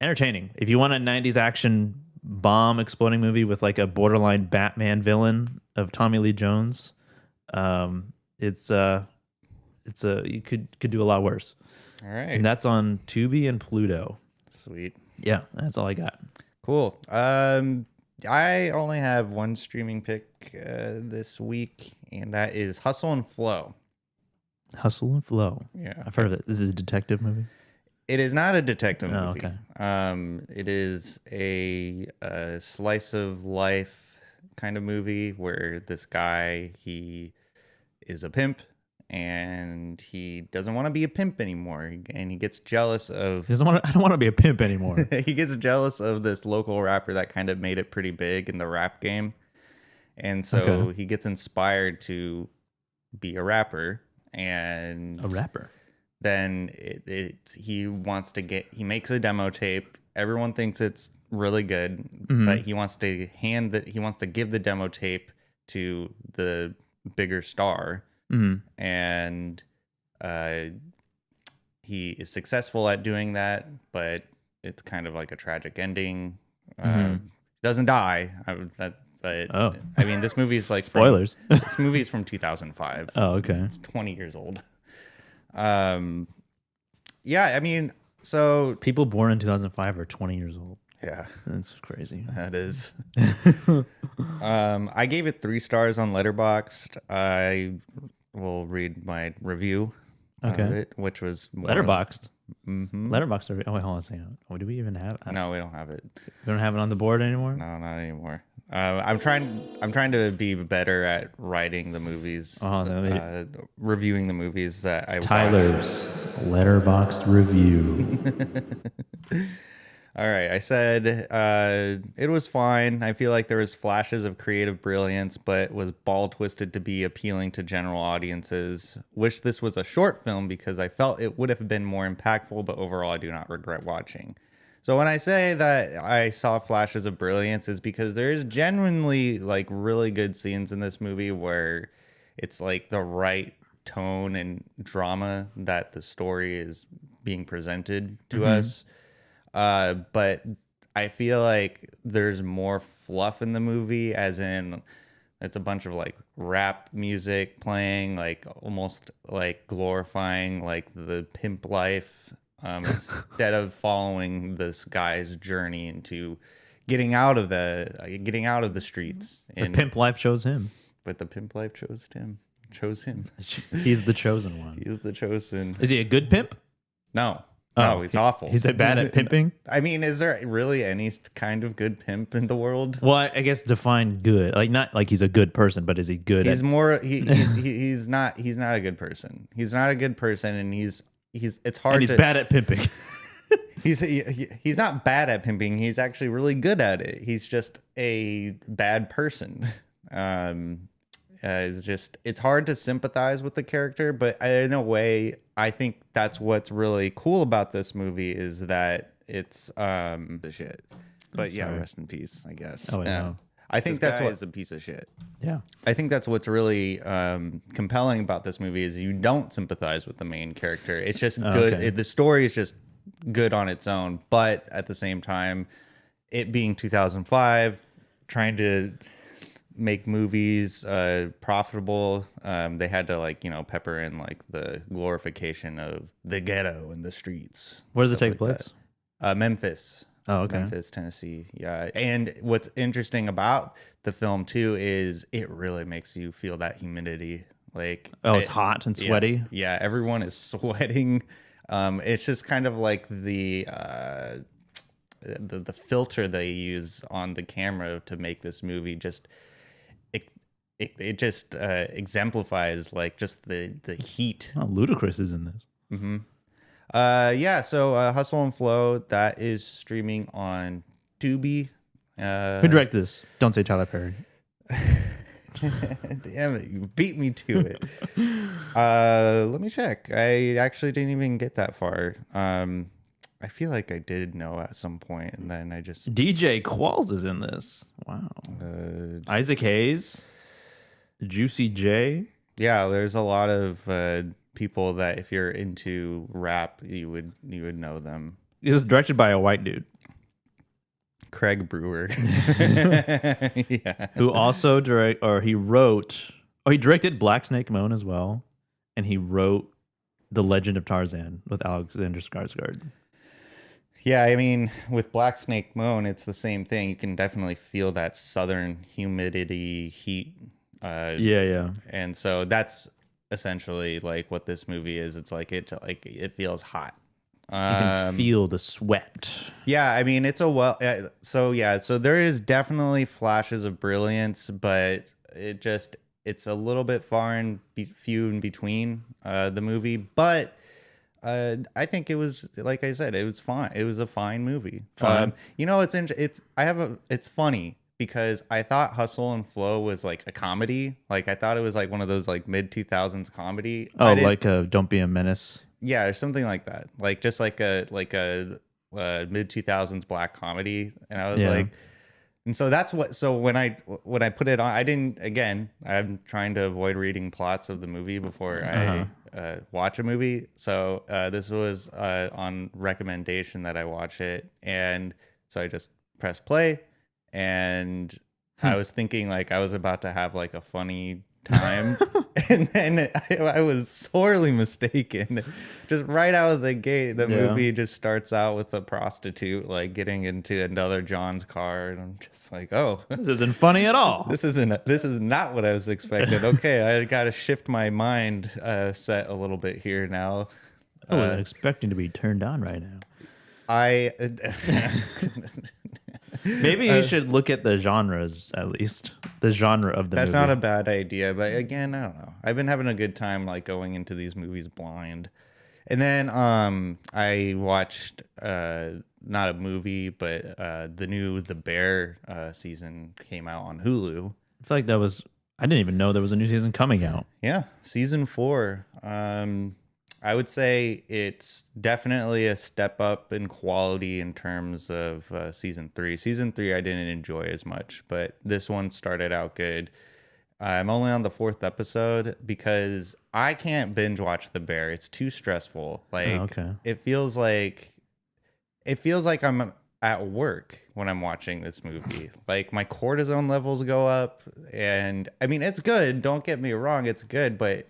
S6: entertaining. If you want a 90s action bomb exploding movie with like a borderline Batman villain of Tommy Lee Jones, it's you could do a lot worse.
S1: All right.
S6: And that's on Tubi and Pluto.
S1: Sweet.
S6: Yeah, that's all I got.
S1: Cool. I only have one streaming pick this week, and that is Hustle and Flow.
S6: Hustle and Flow.
S1: Yeah.
S6: I've heard of it. This is a detective movie?
S1: It is not a detective movie.
S6: Okay.
S1: It is a slice of life kind of movie where this guy, he is a pimp, and he doesn't want to be a pimp anymore, and he gets jealous of...
S6: I don't want to be a pimp anymore.
S1: He gets jealous of this local rapper that kind of made it pretty big in the rap game, and so he gets inspired to be a rapper, and
S6: A rapper.
S1: then he makes a demo tape. Everyone thinks it's really good, but he wants to give the demo tape to the bigger star, and he is successful at doing that, but it's kind of like a tragic ending. Doesn't die. I mean, this movie is like
S6: Spoilers.
S1: This movie is from 2005.
S6: Oh, okay.
S1: It's 20 years old. Yeah, I mean, so
S6: People born in 2005 are 20 years old.
S1: yeah,
S6: That's crazy.
S1: that is. I gave it 3 stars on Letterboxd. I will read my review of
S6: Okay.
S1: it, which was
S6: Letterboxd. Letterboxd. Oh, wait, hold on a second. Oh, do we even have?
S1: No, we don't have it.
S6: We don't have it on the board anymore.
S1: No, not anymore. I'm trying to be better at writing the movies, reviewing the movies that I watch.
S6: Tyler's Letterboxd review.
S1: All right, I said it was fine. I feel like there was flashes of creative brilliance, but was ball twisted to be appealing to general audiences. Wish this was a short film because I felt it would have been more impactful, but overall I do not regret watching. So when I say that I saw flashes of brilliance is because there's genuinely like really good scenes in this movie where it's like the right tone and drama that the story is being presented to us. But I feel like there's more fluff in the movie, as in it's a bunch of like rap music playing, like almost like glorifying like the pimp life, instead of following this guy's journey into getting out of the streets.
S6: The pimp life chose him.
S1: But the pimp life chose him.
S6: He's the chosen one.
S1: He is the chosen.
S6: Is he a good pimp?
S1: No.
S6: Oh,
S1: No, he's awful.
S6: He's bad at pimping?
S1: I mean, is there really any kind of good pimp in the world?
S6: Well, I guess define good. Like not like he's a good person, but is he good
S1: He's
S6: at
S1: more he's not a good person. He's not a good person, and he's it's hard
S6: and he's
S1: to
S6: bad at pimping.
S1: he's not bad at pimping. He's actually really good at it. He's just a bad person. It's hard to sympathize with the character, but in a way, I think that's what's really cool about this movie is that it's the shit. But yeah, rest in peace, I guess.
S6: Oh,
S1: yeah.
S6: no.
S1: I think that's what is a piece of shit.
S6: Yeah.
S1: I think that's what's really compelling about this movie is you don't sympathize with the main character. It's just good.
S6: Okay.
S1: The story is just good on its own, but at the same time, it being 2005, trying to make movies profitable, they had to like pepper in like the glorification of the ghetto and the streets.
S6: Where does it take
S1: like
S6: place?
S1: Memphis.
S6: Oh, okay.
S1: Memphis, Tennessee. Yeah. And what's interesting about the film too is it really makes you feel that humidity. Like,
S6: it's hot and sweaty.
S1: Yeah, everyone is sweating. It's just kind of like the filter they use on the camera to make this movie just it just exemplifies like just the heat.
S6: Oh, Ludacris is in this.
S1: Yeah, so Hustle and Flow, that is streaming on Tubi.
S6: Who directed this? Don't say Tyler Perry.
S1: Damn it, you beat me to it. Let me check. I actually didn't even get that far. I feel like I did know at some point, and then I just
S6: DJ Qualls is in this. Wow. Isaac Hayes, Juicy J.
S1: Yeah, there's a lot of people that if you're into rap, you would know them.
S6: This is directed by a white dude.
S1: Craig Brewer. Yeah.
S6: Who also he directed Black Snake Moan as well, and he wrote The Legend of Tarzan with Alexander Skarsgård.
S1: Yeah, I mean, with Black Snake Moan, it's the same thing. You can definitely feel that southern humidity, heat.
S6: Yeah.
S1: And so that's essentially like what this movie is. It's like it feels hot.
S6: You can feel the sweat.
S1: Yeah, I mean, it's so there is definitely flashes of brilliance, but it's a little bit few in between the movie, but I think it was, like I said, it was fine. It was a fine movie.
S6: Fine.
S1: It's funny because I thought Hustle and Flow was like a comedy. Like I thought it was like one of those like mid 2000s comedy.
S6: Oh, like Don't Be a Menace.
S1: Yeah, or something like that. Like just like a mid 2000s black comedy. And I was like, and so that's what. So when I put it on, I didn't. Again, I'm trying to avoid reading plots of the movie before I watch a movie. So this was on recommendation that I watch it, and so I just pressed play, and I was thinking like I was about to have like a funny time, and then I was sorely mistaken. Just right out of the gate, the movie just starts out with a prostitute like getting into another John's car, and I'm just like, oh,
S6: this isn't funny at all.
S1: This is not what I was expecting. Okay, I got to shift my mind set a little bit here now.
S6: I was expecting to be turned on right now. Maybe you should look at the genres, at least the genre of the movie.
S1: That's not a bad idea, but again, I don't know. I've been having a good time like going into these movies blind. And then I watched not a movie, but the new The Bear season came out on Hulu.
S6: I feel like I didn't even know there was a new season coming out.
S1: Yeah, season 4. I would say it's definitely a step up in quality in terms of season 3. Season 3 I didn't enjoy as much, but this one started out good. I'm only on the 4th episode because I can't binge watch The Bear. It's too stressful. Like it feels like I'm at work when I'm watching this movie. Like my cortisone levels go up, and I mean it's good. Don't get me wrong, it's good, but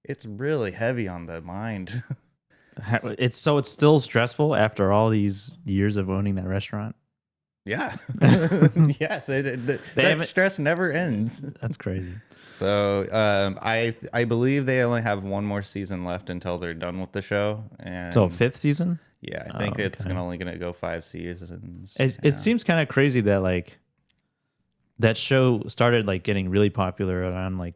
S1: it's really heavy on the mind.
S6: It's still stressful after all these years of owning that restaurant.
S1: Yeah. Yes. That stress never ends.
S6: That's crazy.
S1: So I believe they only have one more season left until they're done with the show. And
S6: so 5th season?
S1: Yeah, I think it's only going to go 5 seasons.
S6: It seems kind of crazy that like that show started like getting really popular around like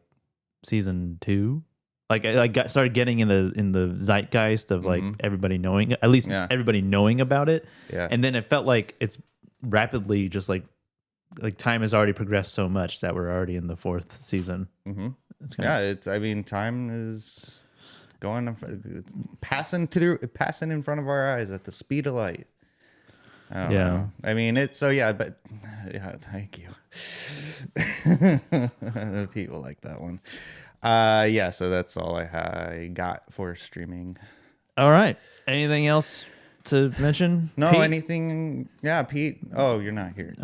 S6: season 2. Like I started getting in the zeitgeist of like everybody knowing, at least everybody knowing about it.
S1: Yeah.
S6: And then it felt like it's rapidly just like time has already progressed so much that we're already in the 4th season.
S1: Mm-hmm. I mean, time is it's passing in front of our eyes at the speed of light. I don't know. I mean, but thank you. People like that one. So that's all I got for streaming.
S6: All right. Anything else to mention?
S1: No,
S6: Pete?
S1: anything? Yeah, Pete. Oh, you're not here.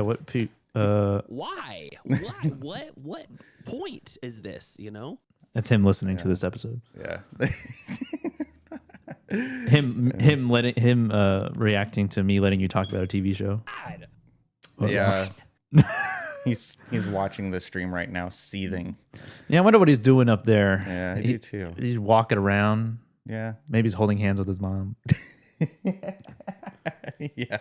S6: What, Pete?
S10: Why? What point is this, you know?
S6: That's him listening to this episode.
S1: Yeah.
S6: him reacting to me letting you talk about a TV show.
S1: Yeah. He's watching the stream right now, seething.
S6: Yeah, I wonder what he's doing up there.
S1: Yeah, I do too.
S6: He's walking around.
S1: Yeah.
S6: Maybe he's holding hands with his mom.
S1: Yeah,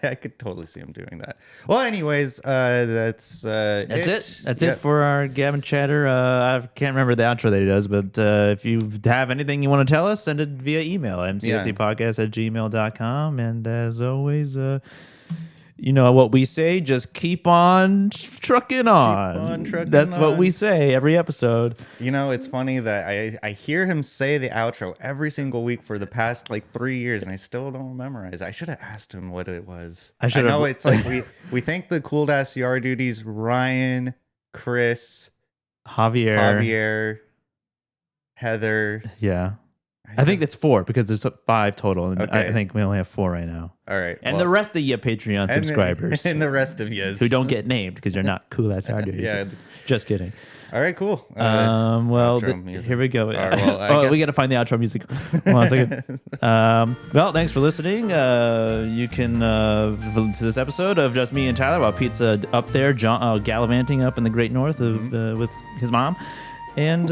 S1: I could totally see him doing that. Well, anyways, that's it.
S6: That's it for our Gavin chatter. I can't remember the outro that he does, but if you have anything you want to tell us, send it via email, mcfcpodcast@gmail.com. And as always, you know what we say, just keep on trucking on. That's what we say every episode.
S1: You know, it's funny that I hear him say the outro every single week for the past like 3 years, and I still don't memorize. I should have asked him what it was. I know it's like we thank the Cool Ass Yard Duties, Ryan, Chris, Javier, Heather.
S6: Yeah. I think it's 4 because there's 5 total, and I think we only have 4 right now.
S1: All right,
S6: and the rest of you Patreon subscribers,
S1: and the rest of you
S6: who don't get named because you're not cool as hard. Yeah, just kidding.
S1: All right, cool.
S6: Here we go. Right, we got to find the outro music. Hold on a second. Well, thanks for listening. You can listen to this episode of just me and Tyler while Pete's up there gallivanting up in the great north with his mom, and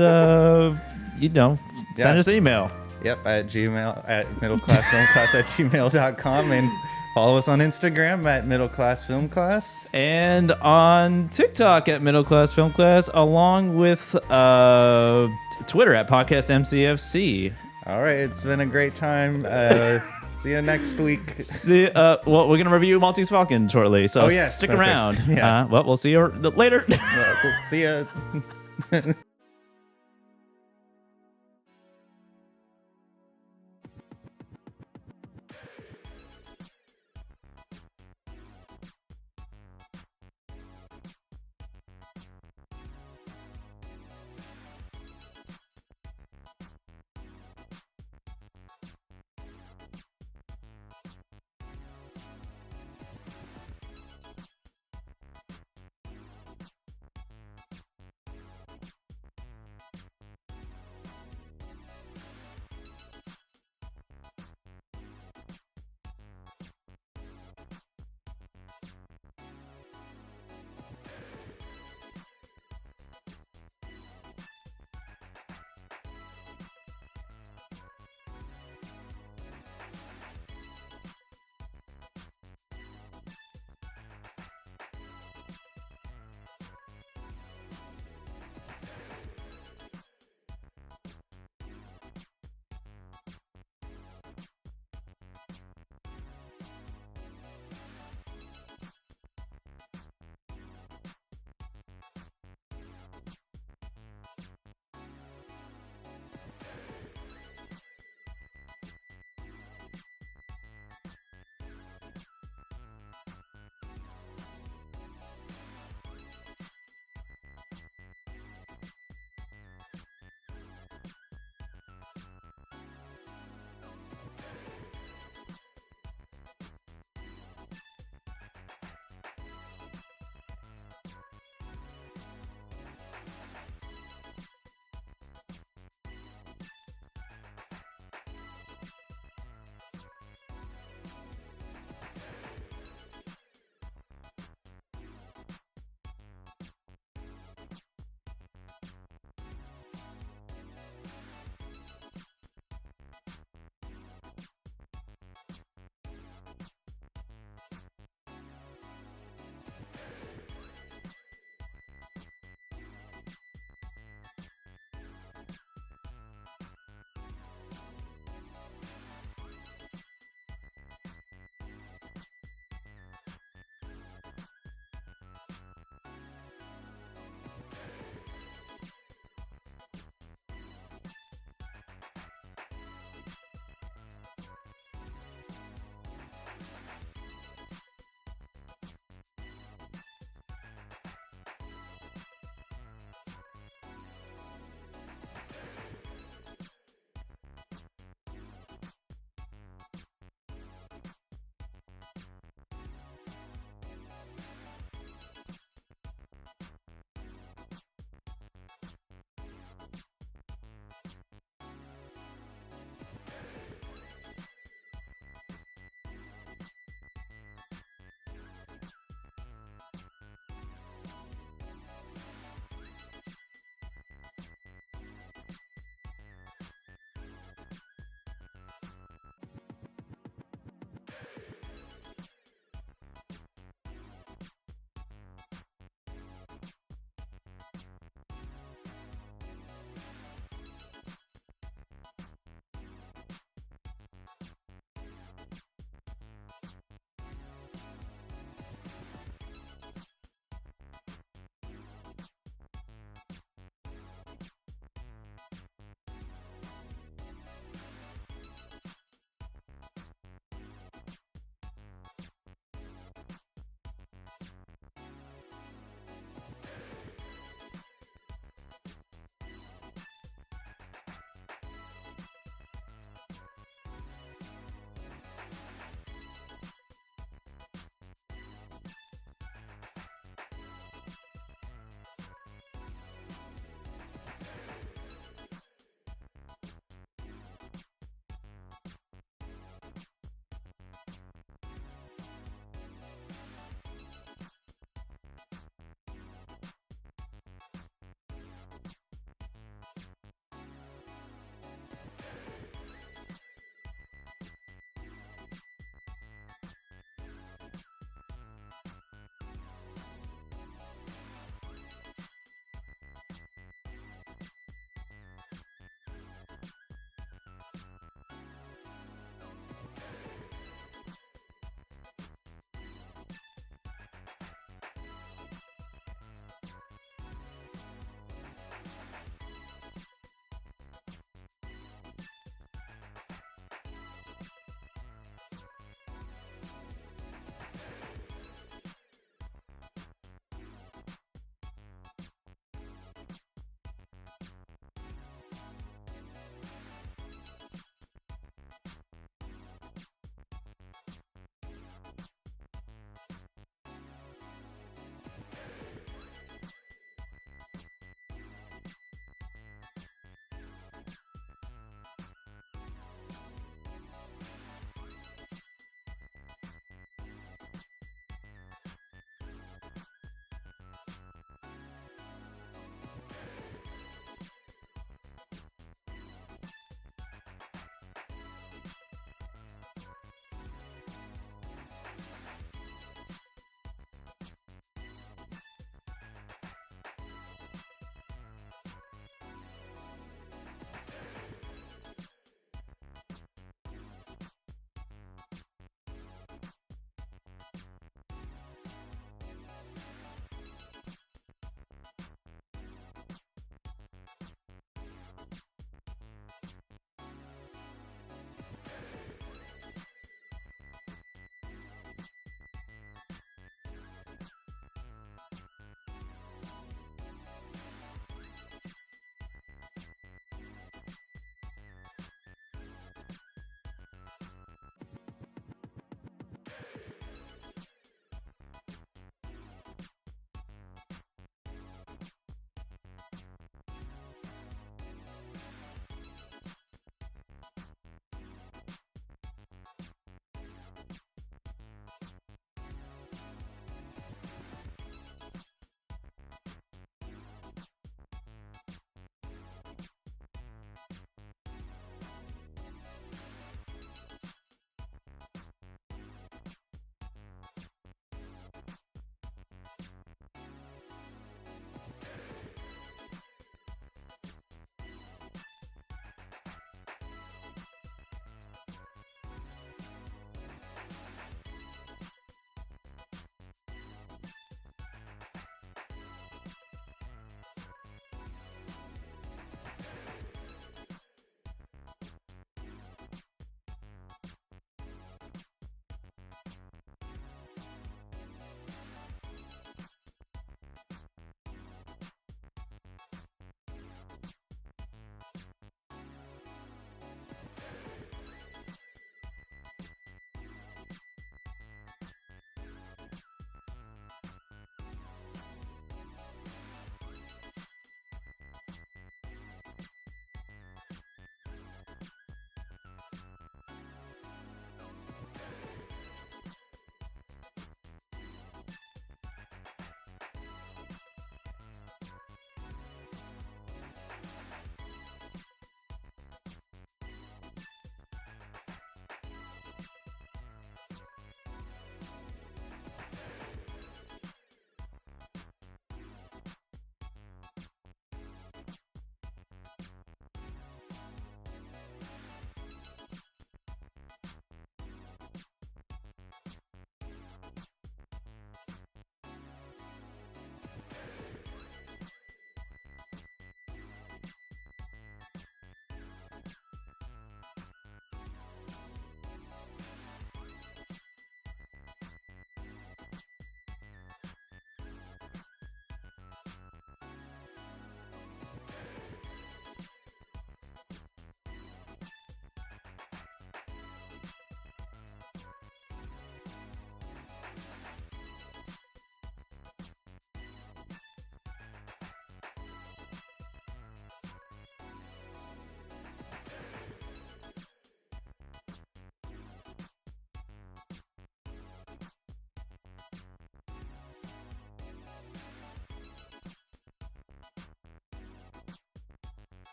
S6: send us an email.
S1: Yep, at middleclassfilmclass@gmail.com, and follow us on Instagram at middleclassfilmclass,
S6: and on TikTok at middleclassfilmclass, along with Twitter at podcast MCFC.
S1: All right, it's been a great time. See you next week.
S6: See, well, we're gonna review Maltese Falcon shortly, so
S1: yes,
S6: stick
S1: that's right.
S6: around.
S1: Yeah.
S6: Well, we'll see you later.
S1: See ya.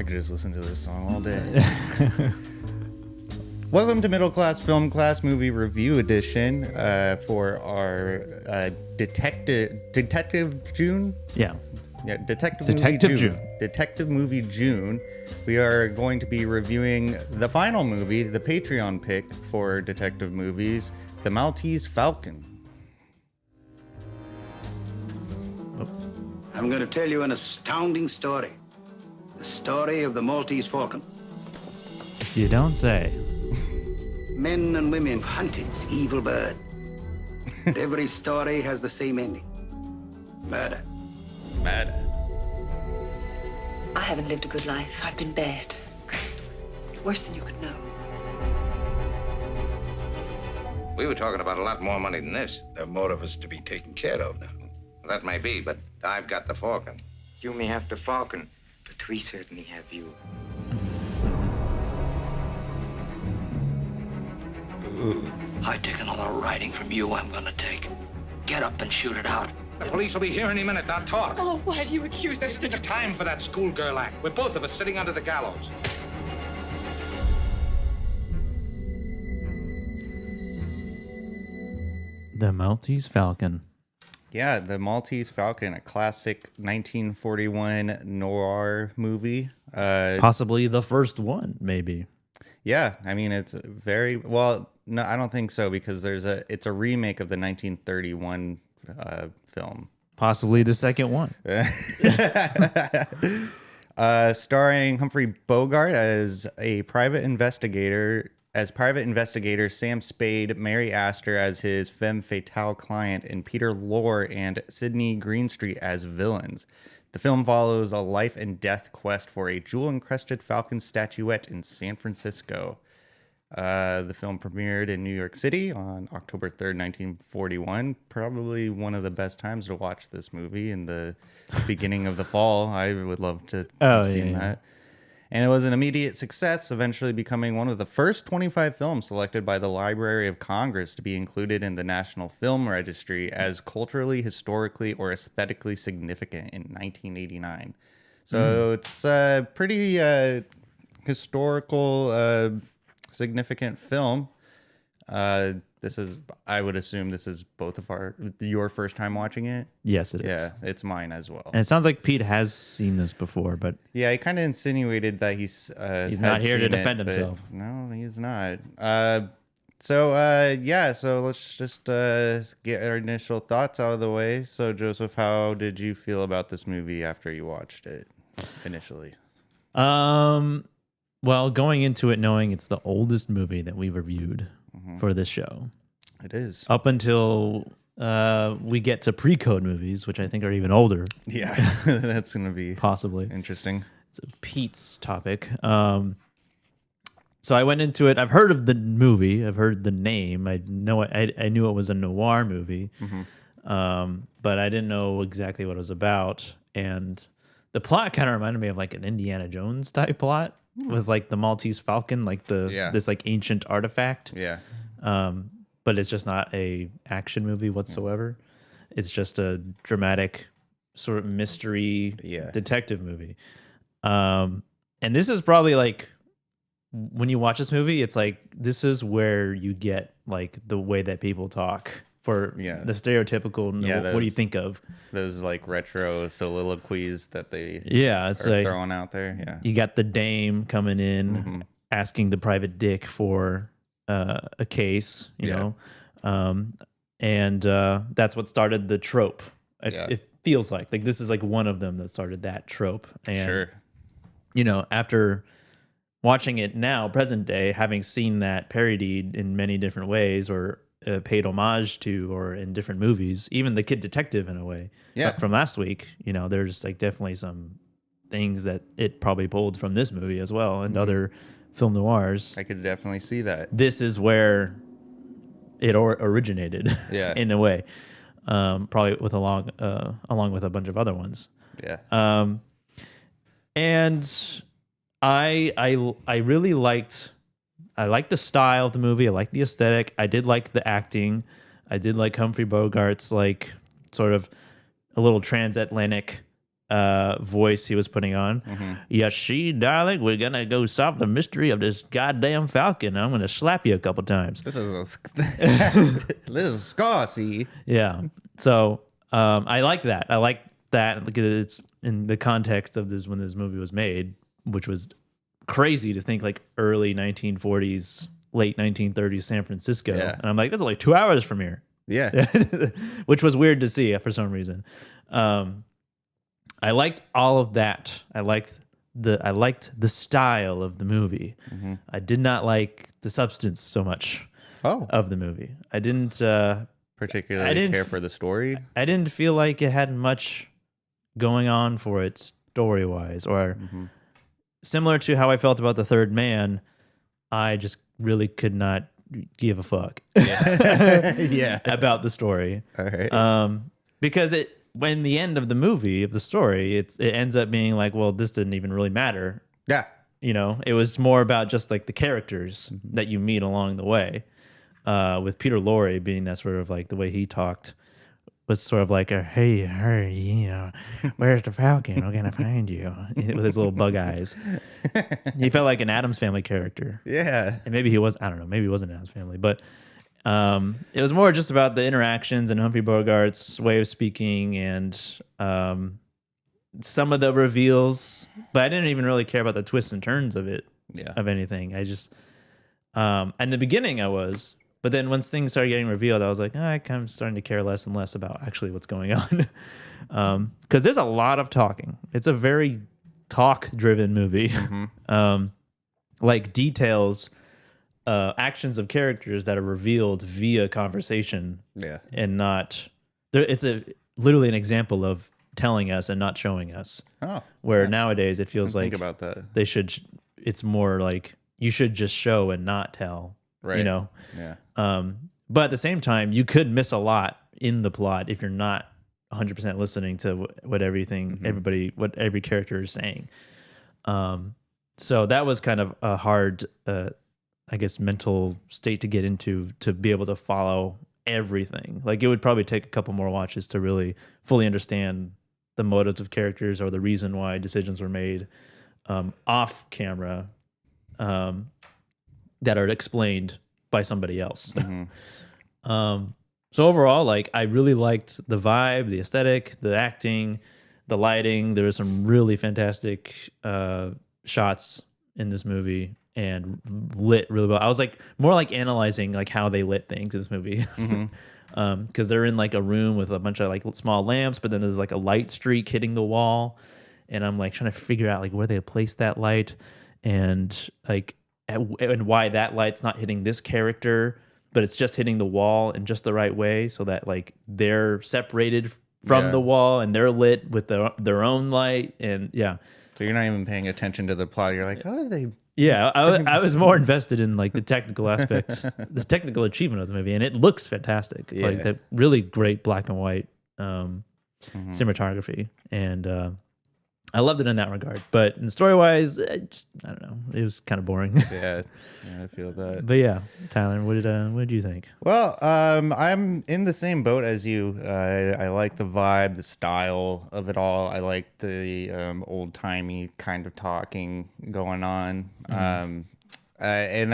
S1: could just listen to this song all day. Welcome to Middle Class Film Class Movie Review Edition for our Detective June.
S6: Yeah.
S1: Yeah, Detective
S6: Detective
S1: Movie
S6: June.
S1: Detective Movie June. We are going to be reviewing the final movie, the Patreon pick for Detective Movies, The Maltese Falcon.
S11: I'm going to tell you an astounding story. The story of the Maltese Falcon.
S6: You don't say.
S11: Men and women hunting this evil bird. But every story has the same ending. Murder.
S1: Mad.
S2: I haven't lived a good life. I've been bad. Worse than you could know.
S5: We were talking about a lot more money than this.
S11: There are more of us to be taken care of now.
S5: That may be, but I've got the Falcon.
S12: You may have the Falcon, but we certainly have you.
S11: I take another riding from you, I'm gonna take. Get up and shoot it out.
S5: The police will be here any minute. Now talk.
S2: Oh, why do you accuse
S5: This isn't the time for that schoolgirl act. We're both of us sitting under the gallows.
S6: The Maltese Falcon.
S1: Yeah, The Maltese Falcon, a classic 1941 noir movie.
S6: Possibly the first one, maybe.
S1: Yeah, I mean it's very well. No, I don't think so because it's a remake of the 1931 film.
S6: Possibly the second one.
S1: Starring Humphrey Bogart as private investigator, Sam Spade, Mary Astor as his femme fatale client, and Peter Lorre and Sidney Greenstreet as villains. The film follows a life and death quest for a jewel-encrusted falcon statuette in San Francisco. The film premiered in New York City on October 3rd, 1941. Probably one of the best times to watch this movie in the beginning of the fall. I would love to have seen that. And it was an immediate success, eventually becoming one of the first 25 films selected by the Library of Congress to be included in the National Film Registry as culturally, historically, or aesthetically significant in 1989. So it's a pretty historical, significant film. I would assume this is both of your first time watching it.
S6: Yes, it is.
S1: Yeah, it's mine as well.
S6: And it sounds like Pete has seen this before, but
S1: yeah, he kind of insinuated that he's
S6: not here to defend himself.
S1: No, he's not. So let's just get our initial thoughts out of the way. So Joseph, how did you feel about this movie after you watched it initially?
S6: Well, going into it knowing it's the oldest movie that we reviewed for this show.
S1: It is.
S6: Up until we get to pre-code movies, which I think are even older.
S1: Yeah, that's going to be
S6: possibly
S1: interesting.
S6: It's Pete's topic. So I went into it. I've heard of the movie. I've heard the name. I knew it was a noir movie, but I didn't know exactly what it was about. And the plot kind of reminded me of like an Indiana Jones type plot with like the Maltese Falcon, like this like ancient artifact.
S1: Yeah.
S6: But it's just not a action movie whatsoever. It's just a dramatic sort of mystery detective movie. And this is probably like when you watch this movie, it's like this is where you get like the way that people talk for the stereotypical. What do you think of
S1: those like retro soliloquies that they
S6: it's
S1: are
S6: like
S1: throwing out there? Yeah,
S6: you got the dame coming in asking the private dick for a case, you know, and that's what started the trope. It feels like this is like one of them that started that trope. And you know, after watching it now, present day, having seen that parodied in many different ways or paid homage to, or in different movies, even The Kid Detective in a way. From last week, you know, there's like definitely some things that it probably pulled from this movie as well and other film noirs.
S1: I could definitely see that. This
S6: is where it originated, in a way, probably with along with a bunch of other ones. And I really liked the style of the movie. I liked the aesthetic. I did like the acting. I did like Humphrey Bogart's like sort of a little transatlantic voice he was putting on. Yes, she, darling, we're gonna go solve the mystery of this goddamn falcon. I'm gonna slap you a couple times.
S1: This is Scorsese.
S6: Yeah. So I like that. I like that because it's in the context of this when this movie was made, which was crazy to think like early 1940s, late 1930s San Francisco.
S1: Yeah.
S6: And I'm like, that's like 2 hours from here.
S1: Yeah.
S6: Which was weird to see for some reason. I liked all of that. I liked the style of the movie. I did not like the substance so much of the movie. I didn't
S1: particularly care for the story.
S6: I didn't feel like it had much going on for it story-wise, or similar to how I felt about The Third Man. I just really could not give a fuck about the story.
S1: All right.
S6: Because when the end of the movie, of the story, it ends up being like, well, this didn't even really matter.
S1: Yeah.
S6: You know, it was more about just like the characters that you meet along the way. With Peter Lorre being that sort of like the way he talked was sort of like a, hey, you know, where's the falcon? We're gonna find you with his little bug eyes. He felt like an Addams Family character.
S1: Yeah.
S6: And maybe he was, I don't know, maybe he wasn't Addams Family, but it was more just about the interactions and Humphrey Bogart's way of speaking and some of the reveals, but I didn't even really care about the twists and turns of it, of anything. I just, in the beginning I was, but then once things started getting revealed, I was like, I kind of starting to care less and less about actually what's going on. Because there's a lot of talking. It's a very talk-driven movie. Like details, actions of characters that are revealed via conversation. Yeah. And not... It's literally an example of telling us and not showing us. Oh. Where nowadays it feels like...
S1: Think about that.
S6: They should... It's more like you should just show and not tell. Right. You know? Yeah. But at the same time, you could miss a lot in the plot if you're not 100% listening to what everything, what every character is saying. So that was kind of a hard, I guess, mental state to get into to be able to follow everything. Like it would probably take a couple more watches to really fully understand the motives of characters or the reason why decisions were made off camera. That are explained by somebody else. So overall, like I really liked the vibe, the aesthetic, the acting, the lighting. There were some really fantastic shots in this movie and lit really well. I was like more like analyzing like how they lit things in this movie. Because they're in like a room with a bunch of like small lamps, but then there's like a light streak hitting the wall, and I'm like trying to figure out like where they placed that light and like and why that light's not hitting this character, but it's just hitting the wall in just the right way so that like they're separated from the wall and they're lit with their own light. And
S1: so you're not even paying attention to the plot. You're like, how did they?
S6: Yeah, I was more invested in like the technical aspects, the technical achievement of the movie, and it looks fantastic. Like that really great black and white cinematography, and I loved it in that regard. But in story wise, I don't know, it was kind of boring.
S1: Yeah, I feel that.
S6: But yeah, Tyler, what did you think?
S1: Well, I'm in the same boat as you. I like the vibe, the style of it all. I like the old timey kind of talking going on. And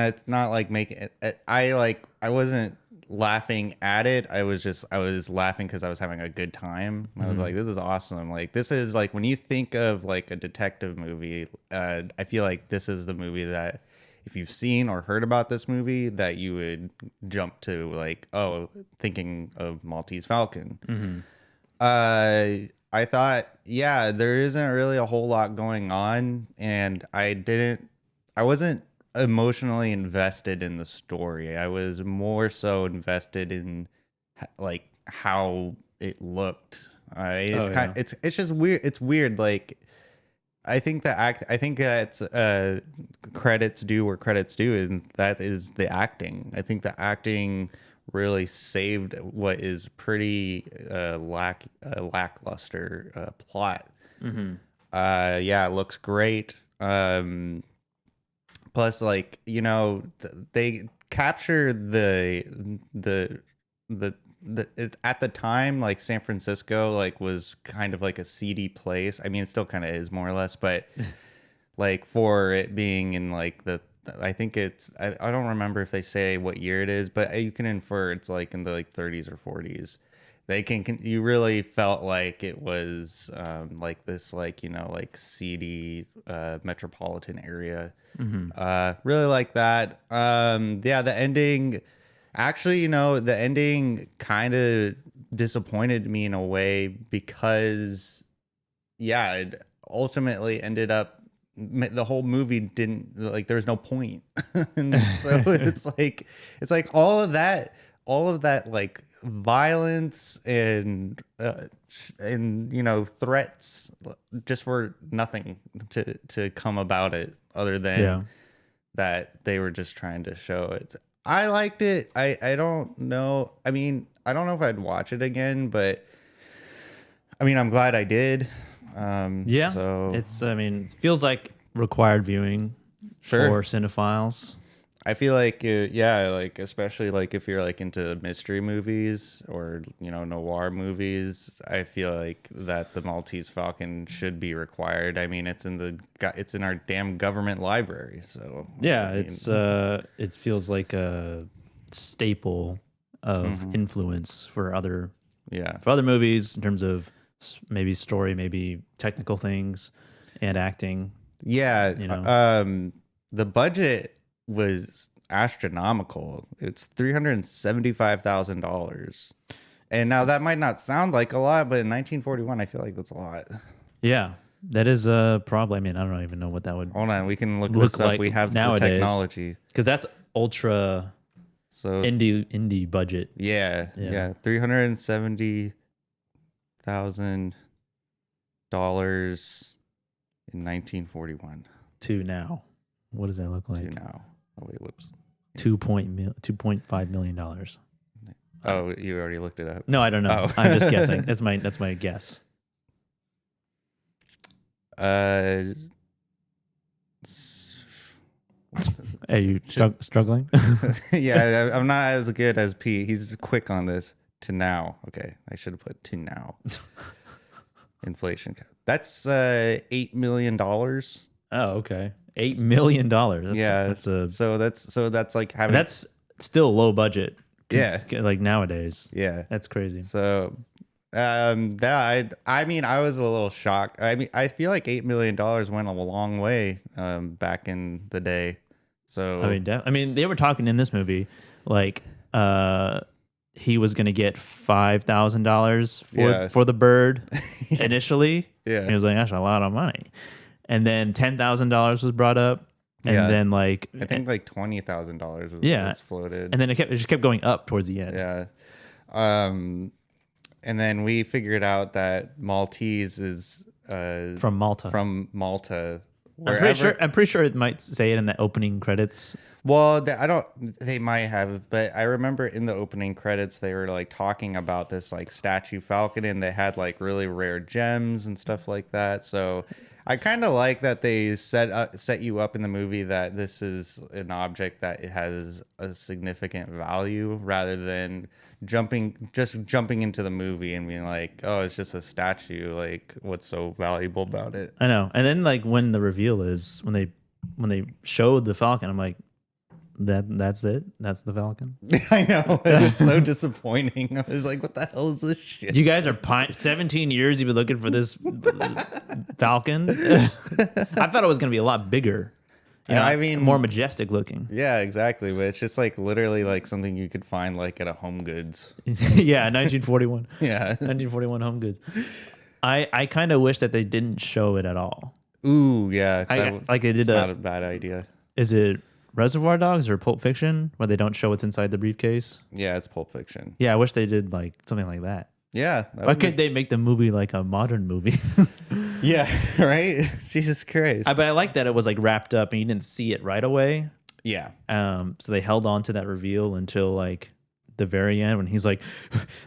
S1: it's not like making it. I wasn't laughing at it. I was laughing because I was having a good time. I was like, this is awesome. Like this is like when you think of like a detective movie, I feel like this is the movie that if you've seen or heard about this movie that you would jump to like, oh, thinking of Maltese Falcon. I thought, there isn't really a whole lot going on, and I wasn't emotionally invested in the story. I was more so invested in like how it looked. It's just weird. It's weird. Like I think that's credits due where credits due, and that is the acting. I think the acting really saved what is pretty lackluster plot. It looks great. Plus, like, you know, they capture the at the time, like San Francisco, like was kind of like a seedy place. I mean, it still kind of is more or less, but like for it being in like I think it's, I don't remember if they say what year it is, but you can infer it's like in the like 30s or 40s. You really felt like it was like this, like, you know, like seedy metropolitan area. Really like that. Yeah, the ending, actually, you know, the ending kind of disappointed me in a way because, yeah, it ultimately ended up, the whole movie didn't, like, there's no point. And so it's like all of that like violence and you know, threats just for nothing to come about it, other than that they were just trying to show it. I liked it. I don't know. I mean, I don't know if I'd watch it again, but I mean, I'm glad I did. So
S6: it's, I mean, it feels like required viewing for cinephiles.
S1: I feel like, yeah, like especially like if you're like into mystery movies or, you know, noir movies, I feel like that the Maltese Falcon should be required. I mean, it's in our damn government library, so
S6: yeah,
S1: I mean,
S6: it feels like a staple of influence for other movies in terms of maybe story, maybe technical things, and acting.
S1: Yeah,
S6: you know,
S1: the budget was astronomical. It's $375,000, and now that might not sound like a lot, but in 1941, I feel like that's a lot.
S6: Yeah, that is probably. I mean, I don't even know what that would.
S1: Hold on, we can look this up.
S6: Like
S1: we have
S6: nowadays,
S1: the technology,
S6: because that's ultra.
S1: So
S6: indie budget.
S1: Yeah. $370,000 in 1941
S6: to now. What does that look like?
S1: To now. Oh wait, whoops.
S6: $2.5 million.
S1: Oh, you already looked it up.
S6: No, I don't know.
S1: Oh.
S6: I'm just guessing. That's my guess. Are you struggling?
S1: Yeah, I'm not as good as Pete. He's quick on this. To now. Okay, I should have put to now. Inflation. That's $8 million.
S6: Oh, okay. $8 million.
S1: So that's like having.
S6: That's still low budget.
S1: Yeah.
S6: Like nowadays.
S1: Yeah.
S6: That's crazy.
S1: So, I mean, I was a little shocked. I mean, I feel like $8 million went a long way back in the day. So
S6: I mean, they were talking in this movie like he was going to get $5,000 for the bird initially.
S1: Yeah.
S6: He was like, that's a lot of money. And then $10,000 was brought up. And then like
S1: I think like $20,000 was floated.
S6: And then it just kept going up towards the end.
S1: Yeah. And then we figured out that Maltese is
S6: from Malta.
S1: Wherever.
S6: I'm pretty sure it might say it in the opening credits.
S1: Well, they might have, but I remember in the opening credits, they were like talking about this like statue falcon, and they had like really rare gems and stuff like that. So I kind of like that they set you up in the movie that this is an object that it has a significant value, rather than jumping into the movie and being like, oh, it's just a statue. Like, what's so valuable about it?
S6: I know. And then like when the reveal is when they showed the falcon, I'm like, that's it. That's the falcon.
S1: I know. It was so disappointing. I was like, what the hell is this shit?
S6: You guys are 17 years you've been looking for this falcon. I thought it was going to be a lot bigger. You know,
S1: I mean,
S6: more majestic looking.
S1: Yeah, exactly. But it's just like literally like something you could find like at a Home Goods.
S6: Yeah, 1941.
S1: Yeah.
S6: 1941 Home Goods. I kind of wish that they didn't show it at all.
S1: Ooh, yeah.
S6: It's
S1: not a bad idea.
S6: Is it Reservoir Dogs or Pulp Fiction where they don't show what's inside the briefcase?
S1: Yeah, it's Pulp Fiction.
S6: Yeah, I wish they did like something like that.
S1: Yeah.
S6: Why couldn't they make the movie like a modern movie?
S1: Yeah, right? Jesus Christ.
S6: But I like that it was like wrapped up and you didn't see it right away.
S1: Yeah.
S6: So they held on to that reveal until like the very end when he's like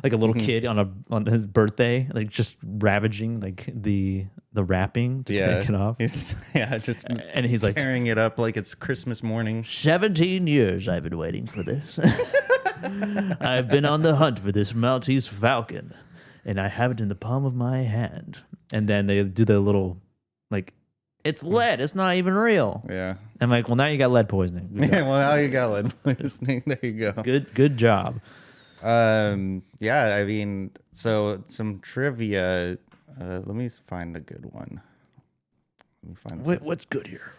S6: a little kid on his birthday, like just ravaging like the wrapping to take it off. And he's like
S1: tearing it up like it's Christmas morning.
S6: 17 years I've been waiting for this. I've been on the hunt for this Maltese Falcon, and I have it in the palm of my hand. And then they do the little, like, it's lead. It's not even real.
S1: Yeah.
S6: I'm like, well, now you got lead poisoning.
S1: Yeah, well, now you got lead poisoning. There you go.
S6: Good job.
S1: Yeah, I mean, so some trivia. Let me find a good one. Let me find
S6: What's good here?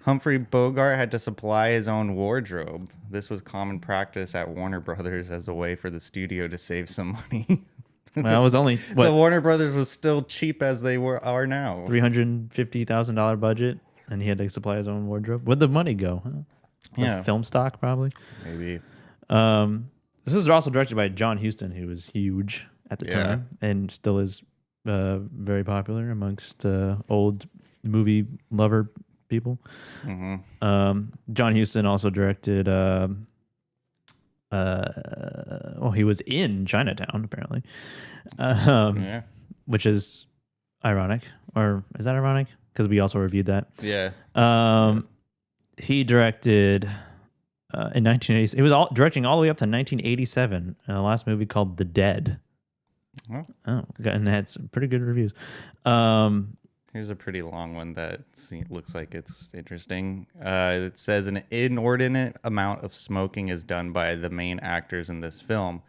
S1: Humphrey Bogart had to supply his own wardrobe. This was common practice at Warner Brothers as a way for the studio to save some money.
S6: Well, it was only what,
S1: so Warner Brothers was still cheap as they are now.
S6: $350,000 budget, and he had to supply his own wardrobe. Where'd the money go? Huh?
S1: Yeah,
S6: film stock probably.
S1: Maybe.
S6: This is also directed by John Huston, who was huge at the time and still is very popular amongst old movie lover people. John Huston also directed. He was in Chinatown apparently, which is ironic, or is that ironic? Because we also reviewed that.
S1: Yeah.
S6: He directed in 1980. He was directing all the way up to 1987. The last movie called The Dead. And it had some pretty good reviews.
S1: Here's a pretty long one that looks like it's interesting. It says an inordinate amount of smoking is done by the main actors in this film.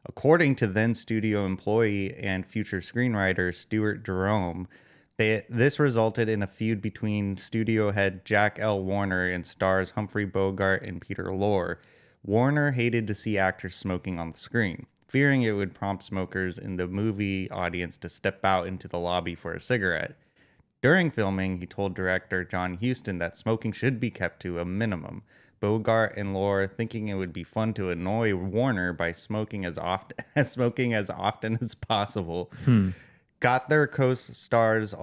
S1: According to then studio employee and future screenwriter Stuart Jerome, this resulted in a feud between studio head Jack L. Warner and stars Humphrey Bogart and Peter Lorre. Warner hated to see actors smoking on the screen, fearing it would prompt smokers in the movie audience to step out into the lobby for a cigarette. During filming, he told director John Huston that smoking should be kept to a minimum. Bogart and Lorre, thinking it would be fun to annoy Warner by smoking as often as possible, got their co-stars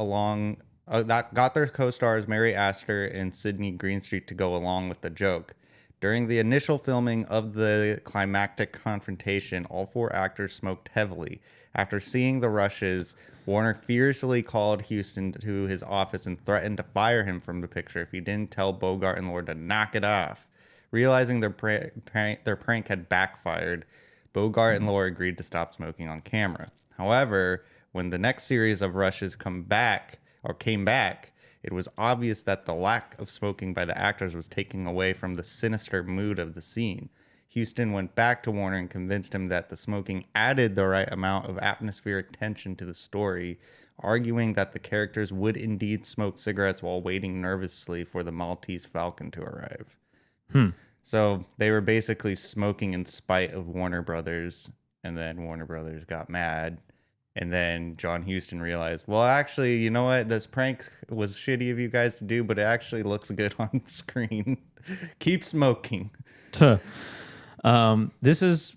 S1: Mary Astor and Sidney Greenstreet to go along with the joke. During the initial filming of the climactic confrontation, all four actors smoked heavily. After seeing the rushes, Warner fiercely called Huston to his office and threatened to fire him from the picture if he didn't tell Bogart and Lorre to knock it off. Realizing their prank had backfired, Bogart and Lorre agreed to stop smoking on camera. However, when the next series of rushes came back, it was obvious that the lack of smoking by the actors was taking away from the sinister mood of the scene. Huston went back to Warner and convinced him that the smoking added the right amount of atmospheric tension to the story, arguing that the characters would indeed smoke cigarettes while waiting nervously for the Maltese Falcon to arrive. So they were basically smoking in spite of Warner Brothers, and then Warner Brothers got mad. And then John Huston realized, well, actually, you know what? This prank was shitty of you guys to do, but it actually looks good on screen. Keep smoking.
S6: This is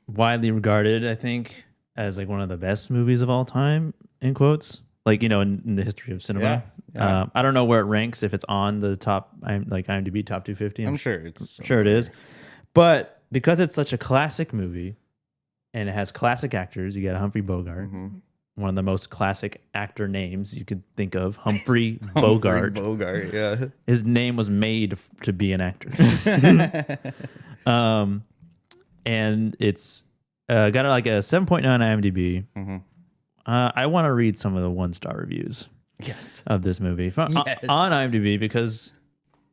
S6: widely regarded, I think, as like one of the best movies of all time, in quotes. Like, you know, in the history of cinema.
S1: Yeah.
S6: I don't know where it ranks, if it's on the top, like IMDb top 250.
S1: I'm sure it's
S6: sure it is. But because it's such a classic movie, and it has classic actors. You got Humphrey Bogart, one of the most classic actor names you could think of. Humphrey Bogart.
S1: Bogart, yeah.
S6: His name was made to be an actor. And it's got like a 7.9 IMDb. I want to read some of the 1-star reviews of this movie on IMDb, because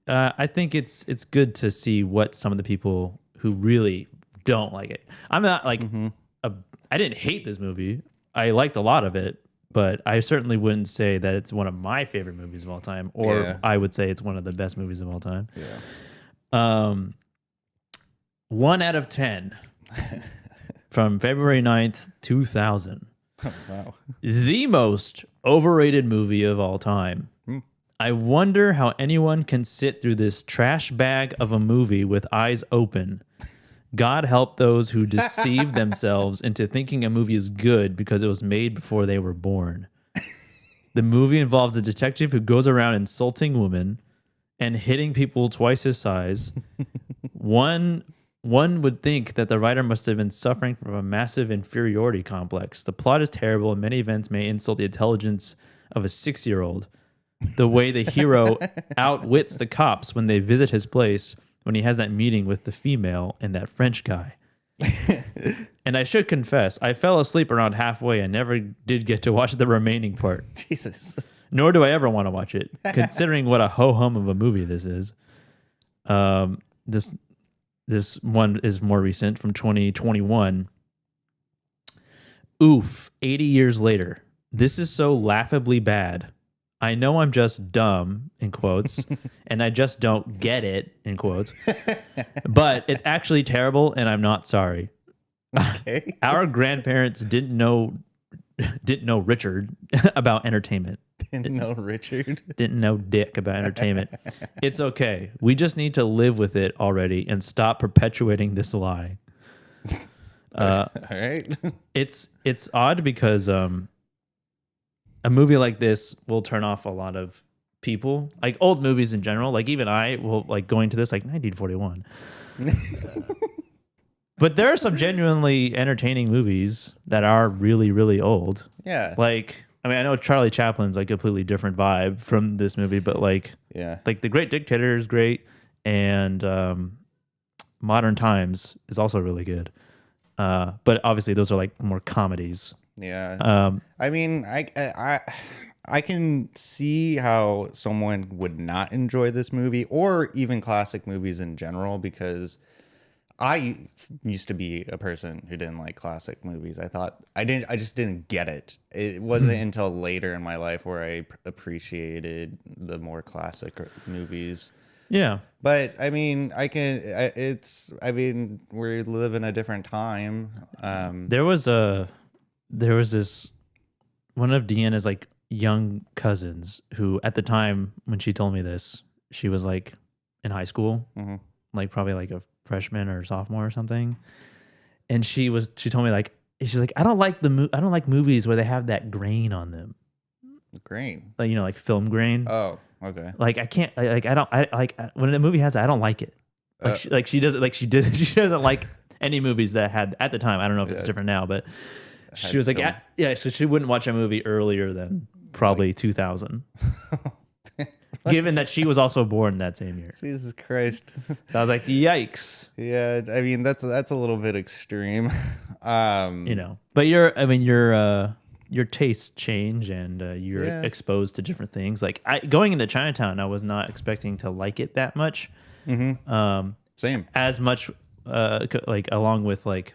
S6: I think it's good to see what some of the people who really don't like it. I'm not like I didn't hate this movie. I liked a lot of it, but I certainly wouldn't say that it's one of my favorite movies of all time, or I would say it's one of the best movies of all time. 1 out of 10 from February 9th, 2000.
S1: Oh, wow.
S6: The most overrated movie of all time. I wonder how anyone can sit through this trash bag of a movie with eyes open. God help those who deceive themselves into thinking a movie is good because it was made before they were born. The movie involves a detective who goes around insulting women and hitting people twice his size. One would think that the writer must have been suffering from a massive inferiority complex. The plot is terrible, and many events may insult the intelligence of a 6-year-old. The way the hero outwits the cops when they visit his place, when he has that meeting with the female and that French guy. And I should confess, I fell asleep around halfway and never did get to watch the remaining part.
S1: Jesus.
S6: Nor do I ever want to watch it, considering what a ho-hum of a movie this is. This one is more recent, from 2021. Oof, 80 years later. This is so laughably bad. I know I'm just dumb, in quotes, and I just don't get it, in quotes. But it's actually terrible, and I'm not sorry.
S1: Okay.
S6: Our grandparents didn't know Richard about entertainment.
S1: Didn't know Richard.
S6: Didn't know dick about entertainment. It's okay. We just need to live with it already and stop perpetuating this lie.
S1: All right.
S6: It's odd because a movie like this will turn off a lot of people. Like old movies in general. Like even I will like going to this like 1941. But there are some genuinely entertaining movies that are really, really old.
S1: Yeah.
S6: Like, I mean, I know Charlie Chaplin's like a completely different vibe from this movie, but like,
S1: yeah,
S6: like The Great Dictator is great, and Modern Times is also really good. But obviously, those are like more comedies.
S1: Yeah. I mean, I can see how someone would not enjoy this movie or even classic movies in general, because I used to be a person who didn't like classic movies. I just didn't get it. It wasn't until later in my life where I appreciated the more classic movies.
S6: Yeah.
S1: But I mean, we live in a different time.
S6: There was this one of Deanna's like young cousins who at the time when she told me this, she was like in high school, like probably like a freshman or sophomore or something, and she told me like she's like I don't like movies where they have that grain on them.
S1: Grain,
S6: like like film grain.
S1: Oh, okay.
S6: Like I can't when a movie has that, I don't like it. Like she doesn't like any movies that had at the time. I don't know if it's different now, but she was like so she wouldn't watch a movie earlier than probably 2000. Given that she was also born that same year.
S1: Jesus Christ.
S6: So I was like, yikes.
S1: Yeah, I mean that's a little bit extreme.
S6: But your tastes change and you're exposed to different things. Like going into Chinatown, I was not expecting to like it that much.
S1: Same.
S6: As much like along with like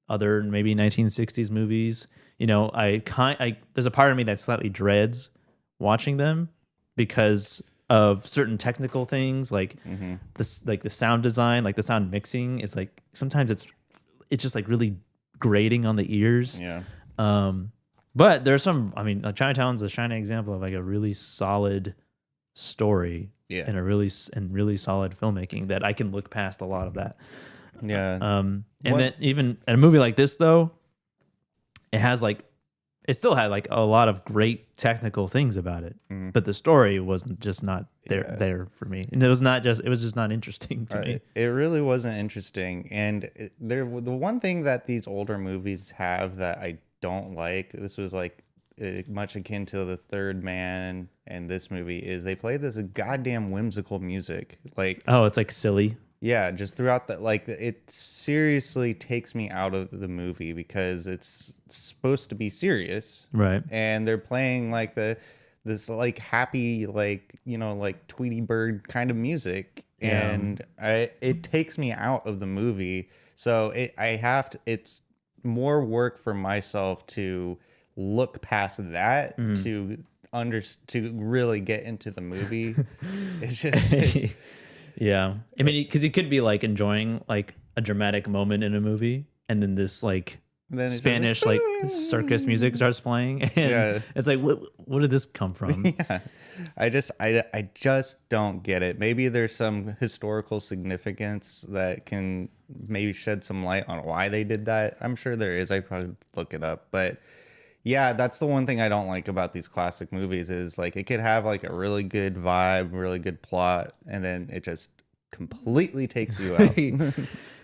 S6: other maybe 1960s movies. There's a part of me that slightly dreads watching them, because of certain technical things like this, like the sound design, like the sound mixing. It's like sometimes it's just like really grating on the ears.
S1: Yeah.
S6: But there's some. I mean, Chinatown's a shining example of like a really solid story.
S1: Yeah.
S6: And really solid filmmaking that I can look past a lot of that.
S1: Yeah.
S6: And then even in a movie like this though, it still had like a lot of great technical things about it, but the story wasn't just not there for me. And it was just not interesting to me.
S1: It really wasn't interesting. And the one thing that these older movies have that I don't like, this was like much akin to The Third Man and this movie, is they play this goddamn whimsical music. Like,
S6: oh, it's like silly.
S1: Yeah, just throughout the, like, it seriously takes me out of the movie because it's supposed to be serious.
S6: Right.
S1: And they're playing like this like happy, like, like Tweety Bird kind of music. Yeah. And it takes me out of the movie. So it's more work for myself to look past that to really get into the movie. It's just
S6: yeah. I mean, because you could be like enjoying like a dramatic moment in a movie, and then this like Spanish like circus music starts playing, and it's like, what did this come from?
S1: Yeah. I just don't get it. Maybe there's some historical significance that can maybe shed some light on why they did that. I'm sure there is. I probably look it up, but yeah, that's the one thing I don't like about these classic movies is like it could have like a really good vibe, really good plot, and then it just completely takes you out.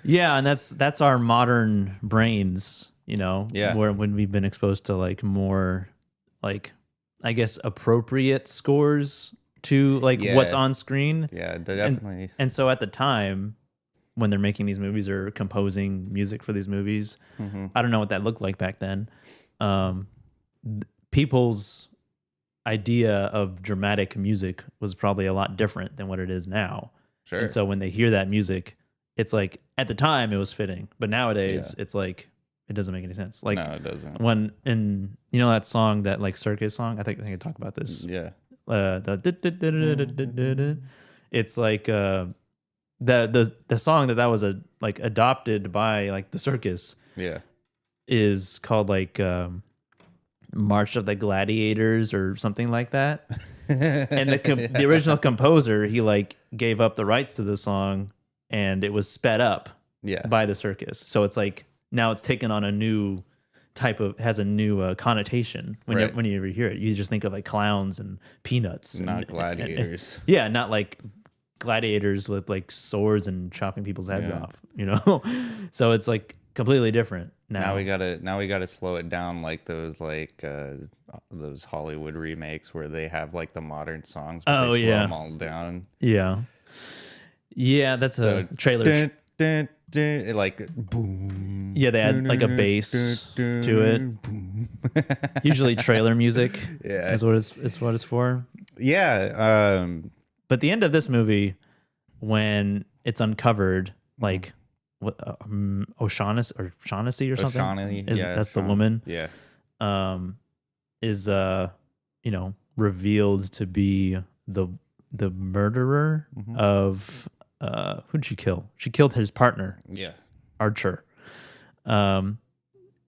S6: Yeah, and that's our modern brains,
S1: Yeah.
S6: where when we've been exposed to like more like I guess appropriate scores to like what's on screen.
S1: Yeah, they're definitely.
S6: And so at the time when they're making these movies or composing music for these movies, I don't know what that looked like back then. People's idea of dramatic music was probably a lot different than what it is now.
S1: Sure.
S6: And so when they hear that music, it's like at the time it was fitting, but nowadays it's like it doesn't make any sense. Like
S1: no, it doesn't.
S6: When in that song, that like circus song, I think I talked about this.
S1: Yeah.
S6: It's like the song that was like adopted by like the circus.
S1: Yeah.
S6: Is called like March of the Gladiators or something like that. And the original composer, he like gave up the rights to the song and it was sped up by the circus. So it's like now it's taken on a new has a new connotation when you ever hear it. You just think of like clowns and peanuts.
S1: Not gladiators.
S6: Yeah, not like gladiators with like swords and chopping people's heads off, you know? So it's like completely different. Now
S1: we gotta slow it down like those Hollywood remakes where they have like the modern songs, but they slow them all down.
S6: Yeah, that's a trailer.
S1: Like boom.
S6: Yeah, they add like a bass to it. Usually trailer music.
S1: Yeah,
S6: is what it's for.
S1: Yeah.
S6: But the end of this movie, when it's uncovered, like. O'Shaughnessy or something. That's the woman.
S1: Yeah.
S6: Is revealed to be the murderer of who'd she kill? She killed his partner.
S1: Yeah.
S6: Archer. And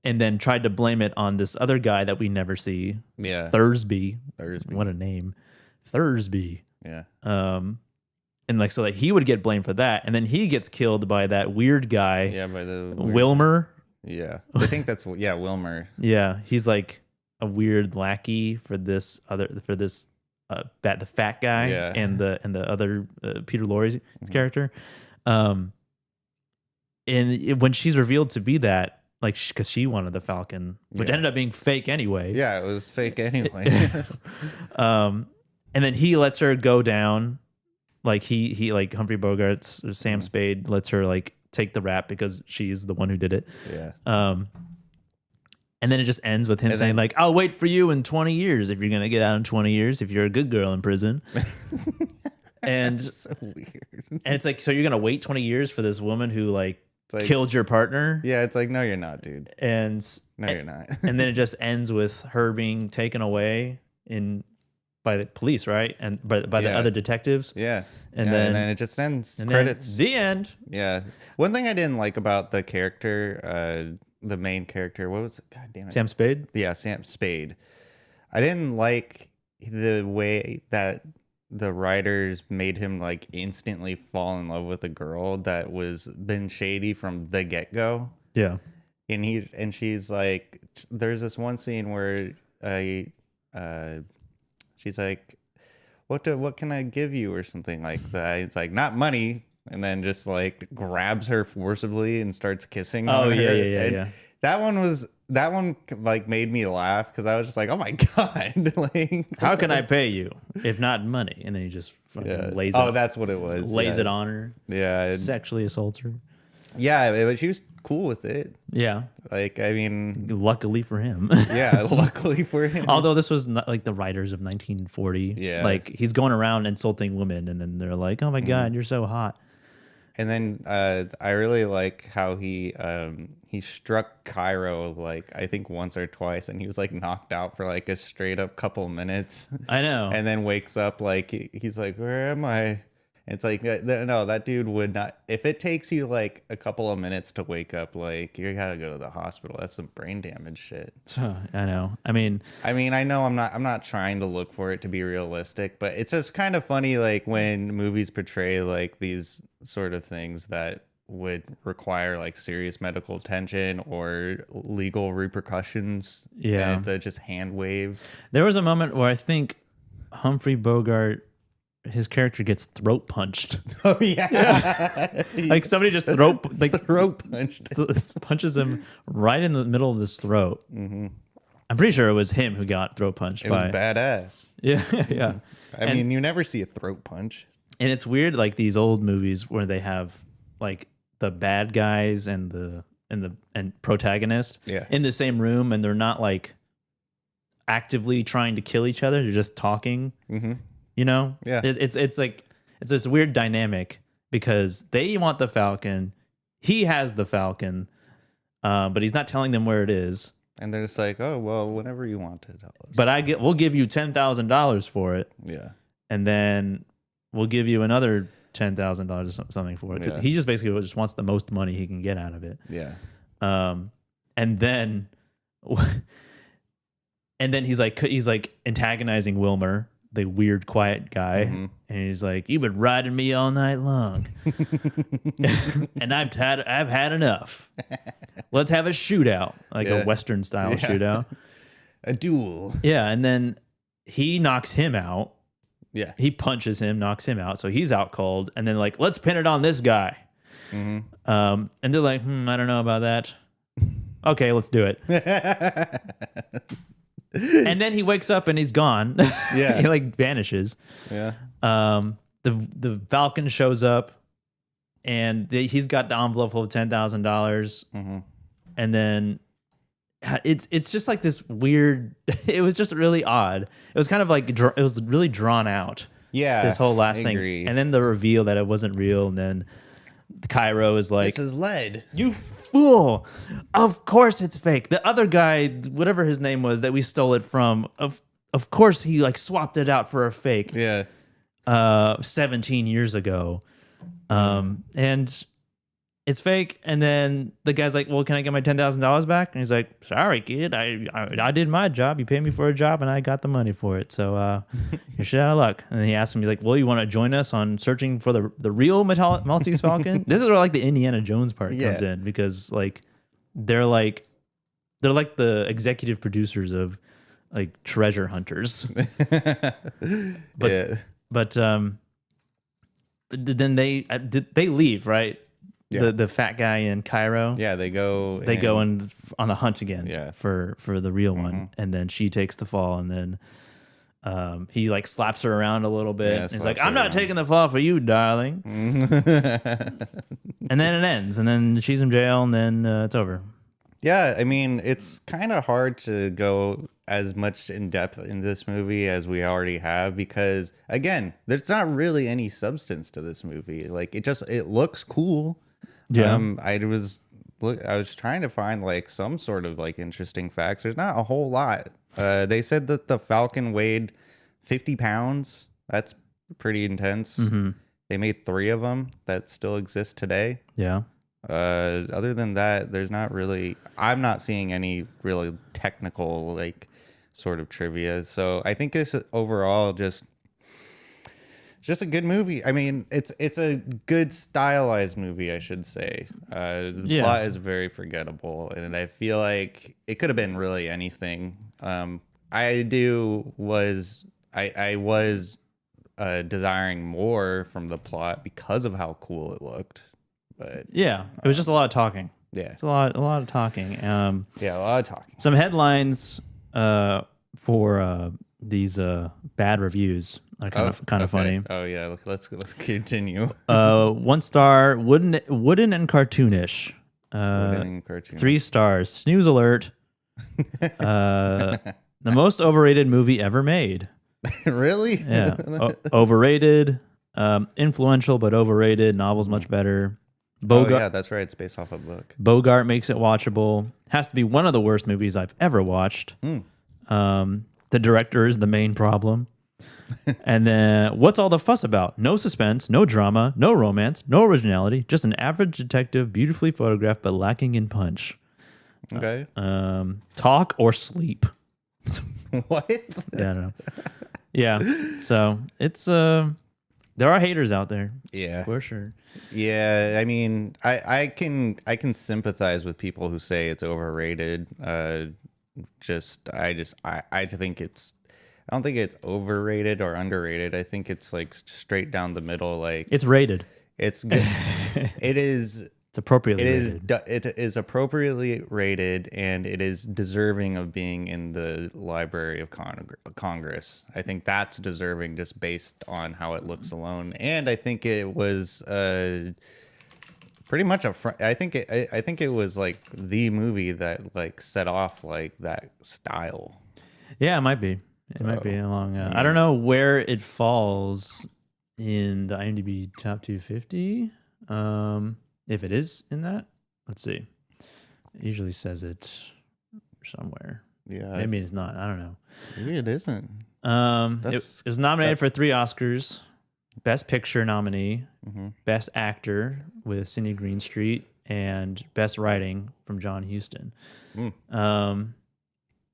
S6: then tried to blame it on this other guy that we never see.
S1: Yeah.
S6: Thursby. What a name. Thursby.
S1: Yeah.
S6: And like so that he would get blamed for that, and then he gets killed by that weird guy.
S1: Yeah, by the
S6: Wilmer.
S1: Yeah, I think that's Wilmer.
S6: Yeah, he's like a weird lackey for the fat guy and the other Peter Lorre's character. And when she's revealed to be that, like, because she wanted the Falcon, which ended up being fake anyway.
S1: Yeah, it was fake anyway.
S6: And then he lets her go down. Like he like Humphrey Bogart's or Sam Spade lets her like take the rap because she's the one who did it.
S1: Yeah.
S6: And then it just ends with him saying like, "I'll wait for you in 20 years if you're gonna get out in 20 years if you're a good girl in prison." And
S1: that's so weird.
S6: And it's like, so you're gonna wait 20 years for this woman who like killed your partner?
S1: Yeah, it's like, no, you're not, dude.
S6: And
S1: no, you're not.
S6: And then it just ends with her being taken away by the police, right? And by the other detectives.
S1: Yeah.
S6: And
S1: then it just ends.
S6: And
S1: Credits.
S6: The end.
S1: Yeah. One thing I didn't like about the character, the main character, what was it? God damn it.
S6: Sam Spade?
S1: Yeah, Sam Spade. I didn't like the way that the writers made him like instantly fall in love with a girl that was been shady from the get-go.
S6: Yeah.
S1: And she's like, there's this one scene where she's like, what can I give you or something like that. It's like, not money, and then just like grabs her forcibly and starts kissing on her.
S6: Yeah.
S1: That one like made me laugh because I was just like, oh my god, like,
S6: how can I pay you if not money? And then he just fucking lays it.
S1: Oh, that's what it was.
S6: Lays it on her.
S1: Yeah.
S6: Sexually assaults her.
S1: Yeah, but she was cool with it.
S6: Yeah.
S1: Like, I mean,
S6: luckily for him.
S1: Yeah, luckily for him.
S6: Although this was not like the writers of 1940.
S1: Yeah.
S6: Like, he's going around insulting women, and then they're like, oh my God, you're so hot.
S1: And then I really like how he struck Cairo like I think once or twice, and he was like knocked out for like a straight up couple minutes.
S6: I know.
S1: And then wakes up like he's like, where am I? It's like, no, that dude would not. If it takes you like a couple of minutes to wake up, like, you gotta go to the hospital. That's some brain damage shit.
S6: I know. I mean,
S1: I know I'm not trying to look for it to be realistic, but it's just kind of funny, like when movies portray like these sort of things that would require like serious medical attention or legal repercussions.
S6: Yeah,
S1: and just hand waved.
S6: There was a moment where I think Humphrey Bogart, his character gets throat punched.
S1: Oh yeah,
S6: like somebody just throat
S1: punched,
S6: punches him right in the middle of his throat.
S1: Mm-hmm.
S6: I'm pretty sure it was him who got throat punched.
S1: It was badass.
S6: Yeah, yeah.
S1: I mean, you never see a throat punch.
S6: And it's weird, like these old movies where they have like the bad guys and the protagonist in the same room, and they're not like actively trying to kill each other. They're just talking. You know, it's like it's this weird dynamic because they want the Falcon, he has the Falcon, but he's not telling them where it is.
S1: And they're just like, oh well, whenever you want to tell us.
S6: But we'll give you $10,000 for it.
S1: Yeah, and
S6: then we'll give you another $10,000 or something for it.
S1: Yeah.
S6: He just basically just wants the most money he can get out of it.
S1: Yeah.
S6: And then he's like antagonizing Wilmer, the weird quiet guy, and he's like, "You've been riding me all night long, and I've had enough. Let's have a shootout, like a Western style shootout,
S1: a duel."
S6: Yeah, and then he knocks him out.
S1: Yeah,
S6: he punches him, knocks him out, so he's out cold. And then like, let's pin it on this guy. And they're like, I don't know about that. Okay, let's do it. And then he wakes up and he's gone.
S1: Yeah,
S6: he like vanishes.
S1: Yeah.
S6: The Falcon shows up, and he's got the envelope full of $10,000. And then it's just like this weird. It was just really odd. It was kind of like it was really drawn out.
S1: Yeah,
S6: this whole last thing,
S1: agree.
S6: and then the reveal that it wasn't real, and then Cairo is like,
S1: "This is lead,
S6: you fool! Of course it's fake." The other guy, whatever his name was, that we stole it from, of course he like swapped it out for a fake.
S1: Yeah,
S6: 17 years ago, and it's fake. And then the guy's like, "Well, can I get my $10,000 back?" And he's like, "Sorry, kid. I did my job. You paid me for a job, and I got the money for it. So you're shit out of luck." And then he asked him, he's like, "Well, you want to join us on searching for the real Maltese Falcon?" This is where like the Indiana Jones part comes in, because like they're like the executive producers of like treasure hunters. But then they leave, right?
S1: Yeah.
S6: The fat guy in Cairo.
S1: Yeah, they go
S6: on a hunt again.
S1: Yeah.
S6: for the real one, and then she takes the fall, and then he like slaps her around a little bit.
S1: Yeah,
S6: And he's like, "I'm not taking the fall for you, darling." And then it ends, and then she's in jail, and then it's over.
S1: Yeah, I mean, it's kind of hard to go as much in depth in this movie as we already have, because again, there's not really any substance to this movie. Like it looks cool.
S6: Yeah.
S1: I was trying to find like some sort of like interesting facts. There's not a whole lot. They said that the Falcon weighed 50 pounds. That's pretty intense. They made 3 of them that still exist today.
S6: Yeah.
S1: Other than that, there's not really, I'm not seeing any really technical like sort of trivia. So I think this is overall just a good movie. I mean, it's a good stylized movie, I should say. The plot is very forgettable, and I feel like it could have been really anything. I was desiring more from the plot because of how cool it looked. But
S6: yeah, it was just a lot of talking.
S1: Yeah,
S6: it's a lot of talking.
S1: Yeah, a lot of talking.
S6: Some headlines for these bad reviews are kind of funny.
S1: Oh yeah, let's continue.
S6: 1 star, wooden and cartoonish. 3 stars, snooze alert. The most overrated movie ever made.
S1: Really?
S6: Yeah. Overrated. Influential but overrated. Novel's much better.
S1: Oh yeah, that's right. It's based off a book.
S6: Bogart makes it watchable. Has to be one of the worst movies I've ever watched. The director is the main problem. And then, what's all the fuss about? No suspense, no drama, no romance, no originality. Just an average detective, beautifully photographed but lacking in punch.
S1: Okay.
S6: Talk or sleep.
S1: What?
S6: Yeah, I don't know. Yeah. So it's there are haters out there.
S1: Yeah,
S6: for sure.
S1: Yeah, I mean, I can sympathize with people who say it's overrated. I think I don't think it's overrated or underrated. I think it's like straight down the middle. Like
S6: it's rated.
S1: It's good. It is
S6: It's appropriately
S1: It
S6: rated.
S1: it is appropriately rated, and it is deserving of being in the Library of Congress. I think that's deserving just based on how it looks alone, and I think it was pretty much I think it was like the movie that like set off like that style.
S6: Yeah, it might be. It might be along. I don't know where it falls in the IMDb top 250. If it is in that, let's see. It usually says it somewhere.
S1: Yeah,
S6: maybe it's not. I don't know.
S1: Maybe it isn't.
S6: It was nominated for 3 Oscars: Best Picture nominee, Best Actor with Sidney Greenstreet, and Best Writing from John Huston. And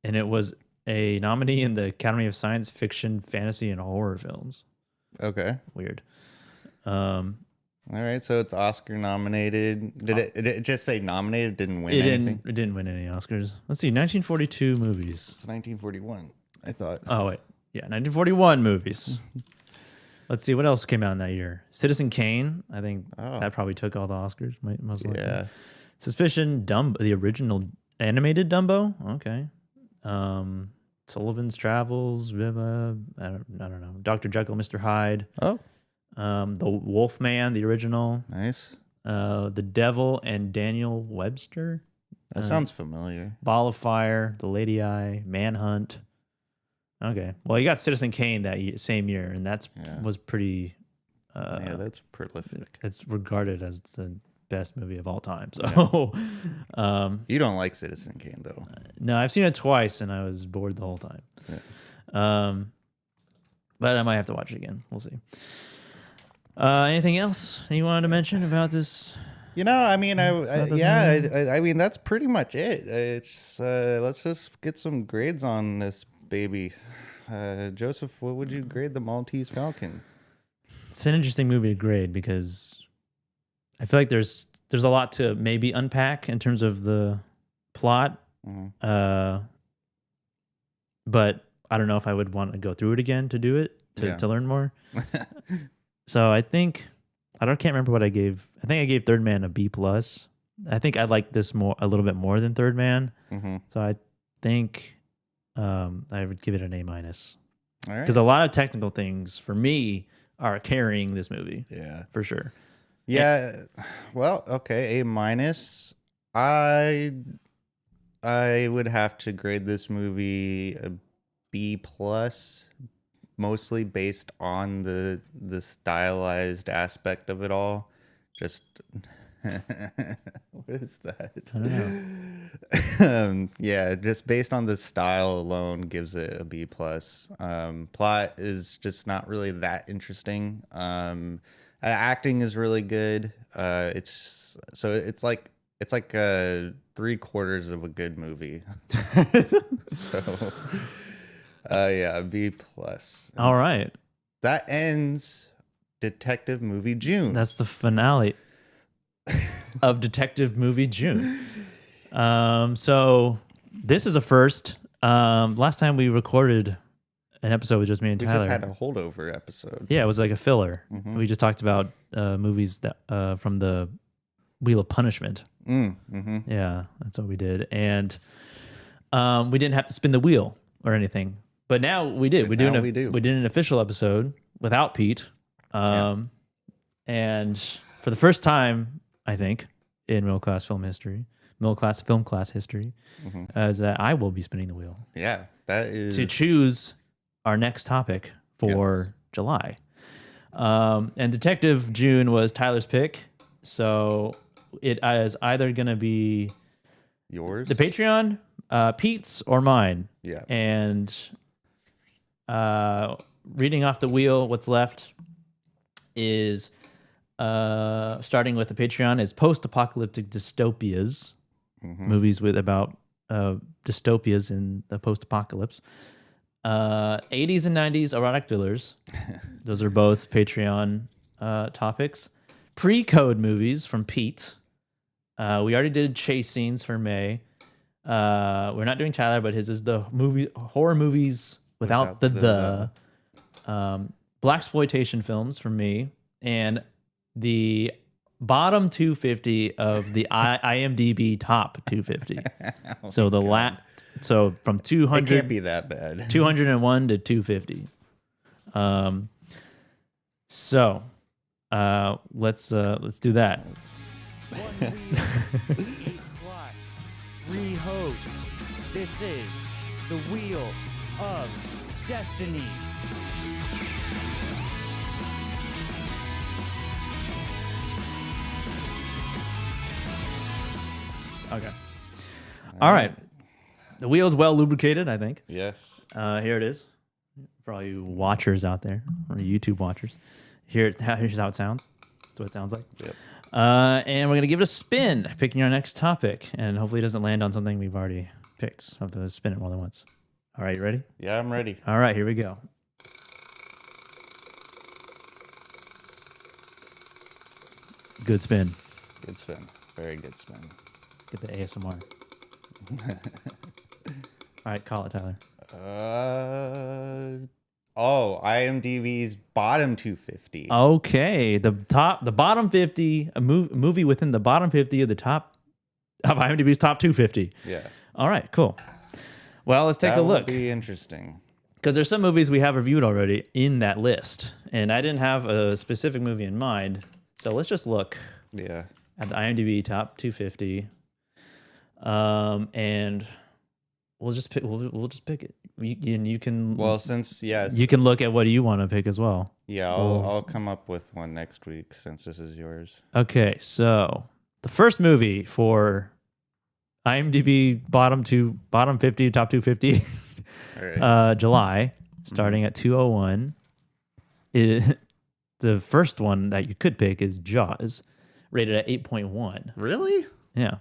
S6: it was a nominee in the Academy of Science Fiction, Fantasy, and Horror Films.
S1: Okay.
S6: Weird.
S1: All right, so it's Oscar nominated. Did it just say nominated? Didn't win anything?
S6: It didn't win any Oscars. Let's see, 1942 movies.
S1: It's 1941, I thought.
S6: Oh, wait. Yeah, 1941 movies. Let's see, what else came out in that year? Citizen Kane. I think that probably took all the Oscars, most likely. Yeah. Suspicion, Dumbo, the original animated Dumbo. Okay. Sullivan's Travels, Viva, I don't know. Dr. Jekyll, Mr. Hyde.
S1: Oh.
S6: The Wolfman, the original.
S1: Nice.
S6: The Devil and Daniel Webster.
S1: That sounds familiar.
S6: Ball of Fire, The Lady Eye, Manhunt. Okay. Well, you got Citizen Kane that same year, and was pretty...
S1: yeah, that's prolific.
S6: It's regarded as the best movie of all time. So,
S1: you don't like Citizen Kane, though.
S6: No, I've seen it twice, and I was bored the whole time. Yeah. But I might have to watch it again. We'll see. Anything else you wanted to mention about this?
S1: You know, I mean, I mean, that's pretty much it. It's let's just get some grades on this baby. Joseph, what would you grade the Maltese Falcon?
S6: It's an interesting movie to grade because I feel like there's a lot to maybe unpack in terms of the plot. But I don't know if I would want to go through it again to do it to learn more. So I think can't remember what I gave. I think I gave Third Man a B+. I think I like this a little bit more than Third Man. So I think I would give it an A-. Because a lot of technical things for me are carrying this movie. Yeah, for sure.
S1: Yeah. Well, okay, A-. I would have to grade this movie a B+. Mostly based on the stylized aspect of it all. Just what is that?
S6: I don't know.
S1: Yeah, just based on the style alone gives it a B+. Plot is just not really that interesting. Acting is really good. It's like 3/4 of a good movie. So yeah, B+.
S6: All right.
S1: That ends Detective Movie June.
S6: That's the finale of Detective Movie June. So this is a first. Last time we recorded an episode with just me and Tyler.
S1: We just had a holdover episode.
S6: Yeah, it was like a filler. We just talked about movies that from the Wheel of Punishment. Yeah, that's what we did. And we didn't have to spin the wheel or anything. But now we did. We did an official episode without Pete. And for the first time, I think, in middle class film class history, is that I will be spinning the wheel.
S1: Yeah, that is
S6: to choose our next topic for July. And Detective June was Tyler's pick, so it is either going to be
S1: yours,
S6: the Patreon, Pete's, or mine.
S1: Yeah,
S6: and reading off the wheel, what's left is starting with the Patreon is post-apocalyptic dystopias, movies about dystopias in the post-apocalypse. 80s and 90s erotic thrillers. Those are both Patreon topics. Pre-code movies from Pete. We already did chase scenes for May. We're not doing Tyler, but his is the horror movies without the blaxploitation films for me, and the bottom 250 of the IMDb top 250. So so from 200,
S1: it can't be that bad.
S6: 201 to 250. So let's do that.
S13: Rehosts. This is the Wheel of Destiny.
S6: Okay. All right. The wheel's well lubricated, I think.
S1: Yes.
S6: Here it is. For all you watchers out there, or YouTube watchers. Here's how it sounds. That's what it sounds like.
S1: Yep.
S6: And we're going to give it a spin, picking our next topic. And hopefully it doesn't land on something we've already picked. So I have to spin it more than once. All right, you ready?
S1: Yeah, I'm ready.
S6: All right, here we go. Good spin.
S1: Good spin. Very good spin.
S6: Get the ASMR. All right, call it, Tyler.
S1: IMDb's bottom 250.
S6: Okay, the bottom 50, a movie within the bottom 50 of the top of IMDb's top 250.
S1: Yeah.
S6: All right, cool. Well, let's take a look.
S1: That would be interesting.
S6: Because there's some movies we have reviewed already in that list, and I didn't have a specific movie in mind, so let's just look.
S1: Yeah.
S6: At the IMDb top 250, and we'll just pick. We'll just pick it. You can.
S1: Well, since
S6: you can look at what you want to pick as well.
S1: Yeah, I'll come up with one next week since this is yours.
S6: Okay, so the first movie for IMDb bottom 50, top 250,
S1: right.
S6: July, starting at 201. The first one that you could pick is Jaws, rated at 8.1.
S1: Really?
S6: Yeah.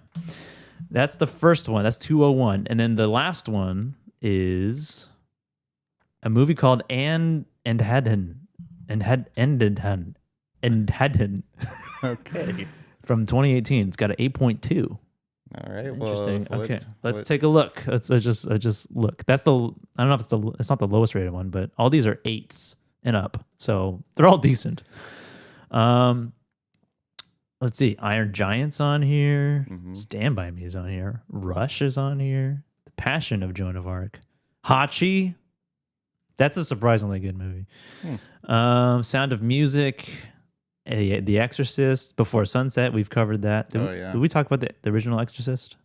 S6: That's the first one. That's 201. And then the last one is a movie called Anne and Haddon.
S1: Okay.
S6: From 2018. It's got an 8.2.
S1: All right.
S6: Interesting.
S1: Well,
S6: okay. Let's take a look. Let's just look. That's I don't know if it's not the lowest rated one, but all these are 8s and up. So they're all decent. Let's see. Iron Giant's on here.
S1: Mm-hmm. Stand
S6: By Me is on here. Rush is on here. The Passion of Joan of Arc. Hachi. That's a surprisingly good movie. Sound of Music. The Exorcist. Before Sunset. We've covered that. Did we talk about the original Exorcist?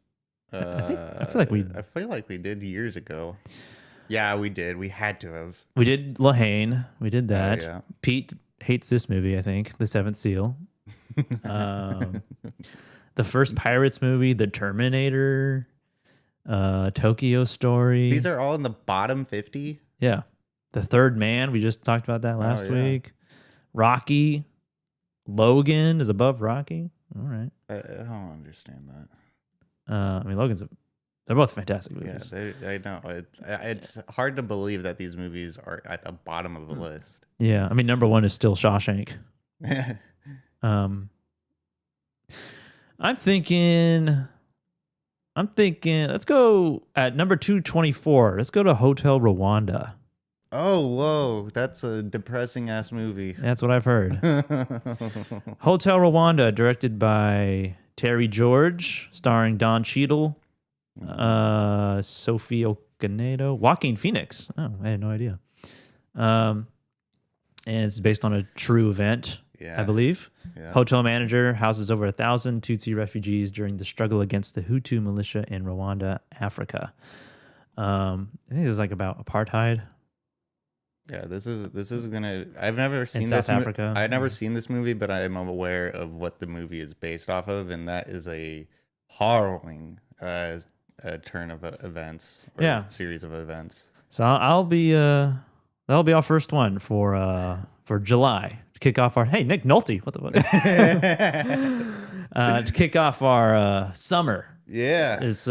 S6: I feel like we
S1: did years ago. Yeah, we did. We had to have.
S6: We did La Haine. We did that.
S1: Yeah.
S6: Pete hates this movie, I think. The Seventh Seal. The first Pirates movie, The Terminator, Tokyo Story.
S1: These are all in the bottom 50?
S6: Yeah. The Third Man, we just talked about that last week. Rocky. Logan is above Rocky. All right.
S1: I don't understand that.
S6: I mean, they're both fantastic movies.
S1: Yeah, I know. It's hard to believe that these movies are at the bottom of the list.
S6: Yeah. I mean, number one is still Shawshank. I'm thinking let's go at number 224. Let's go to Hotel Rwanda.
S1: Oh, whoa. That's a depressing ass movie.
S6: That's what I've heard. Hotel Rwanda, directed by Terry George, starring Don Cheadle, Sophie Okonedo, Joaquin Phoenix. Oh, I had no idea. And it's based on a true event, I believe. Yeah. Hotel manager houses over 1,000 Tutsi refugees during the struggle against the Hutu militia in Rwanda, Africa. I think it's like about apartheid.
S1: Yeah, this is gonna. I've never seen
S6: in
S1: this
S6: South Africa.
S1: I've never seen this movie, but I am aware of what the movie is based off of, and that is a harrowing turn of events. Series of events.
S6: So that'll be our first one for July to kick off our. Hey, Nick Nolte, what the fuck? To kick off our summer.
S1: Yeah.
S6: This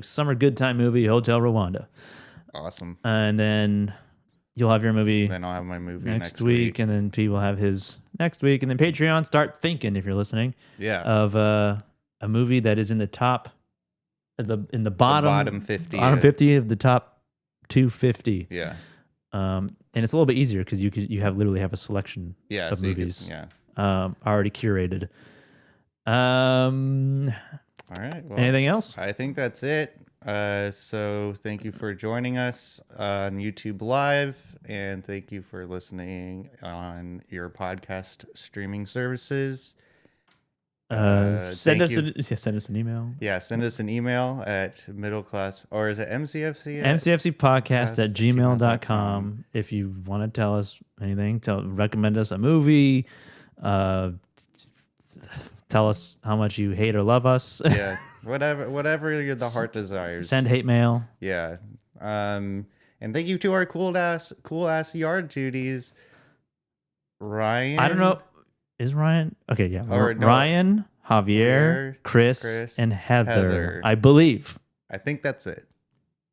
S6: summer good time movie, Hotel Rwanda.
S1: Awesome.
S6: And then you'll have your movie.
S1: Then I'll have my movie
S6: next week, and then Pete will have his next week, and then Patreon. Start thinking if you're listening.
S1: Yeah.
S6: Of a movie that is in the top, in the bottom
S1: 50.
S6: Bottom 50 of the top 250.
S1: Yeah.
S6: And it's a little bit easier because you literally have a selection of
S1: so
S6: movies. already curated.
S1: All right. Well,
S6: anything else?
S1: I think that's it. So thank you for joining us on YouTube Live, and thank you for listening on your podcast streaming services.
S6: Send us an email.
S1: Yeah, send us an email at middleclass, or is it MCFC?
S6: MCFCpodcast@gmail.com. If you want to tell us anything, recommend us a movie, tell us how much you hate or love us.
S1: Yeah, whatever the heart desires.
S6: Send hate mail.
S1: Yeah. And thank you to our cool ass yard duties, Ryan.
S6: I don't know. Is Ryan? Okay, yeah.
S1: Or no,
S6: Ryan, Javier, Chris, and Heather. I believe.
S1: I think that's it.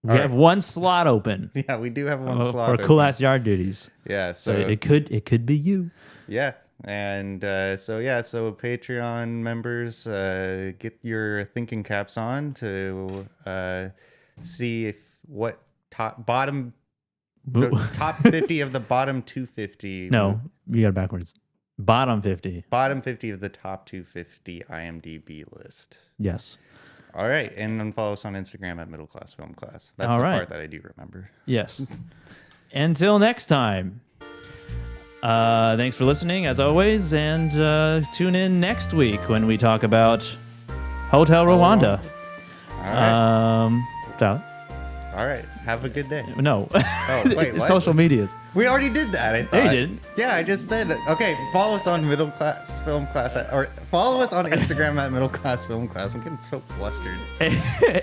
S6: We have one slot open.
S1: Yeah, we do have one slot
S6: for
S1: open.
S6: cool ass yard duties.
S1: Yeah,
S6: so it could be you.
S1: Yeah, and so Patreon members, get your thinking caps on to see if what top 50 of the bottom 250.
S6: No, you got it backwards. Bottom 50.
S1: Bottom 50 of the top 250 IMDb list.
S6: Yes.
S1: All right, and then follow us on Instagram at Middle Class Film Class. That's the part that I do remember.
S6: Yes. Until next time. Thanks for listening, as always, and tune in next week when we talk about Hotel Rwanda.
S1: All right.
S6: All
S1: right. Have a good day.
S6: No.
S1: Oh, wait, what?
S6: Social medias.
S1: We already did that, I thought.
S6: No, you didn't.
S1: Yeah, I just said it. Okay, follow us on Middle Class Film Class, or follow us on Instagram at Middle Class Film Class. I'm getting so flustered.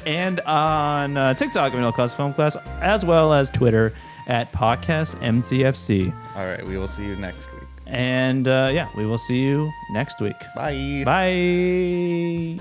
S6: And on TikTok, Middle Class Film Class, as well as Twitter at Podcast MCFC.
S1: All right, we will see you next week.
S6: And we will see you next week.
S1: Bye.
S6: Bye.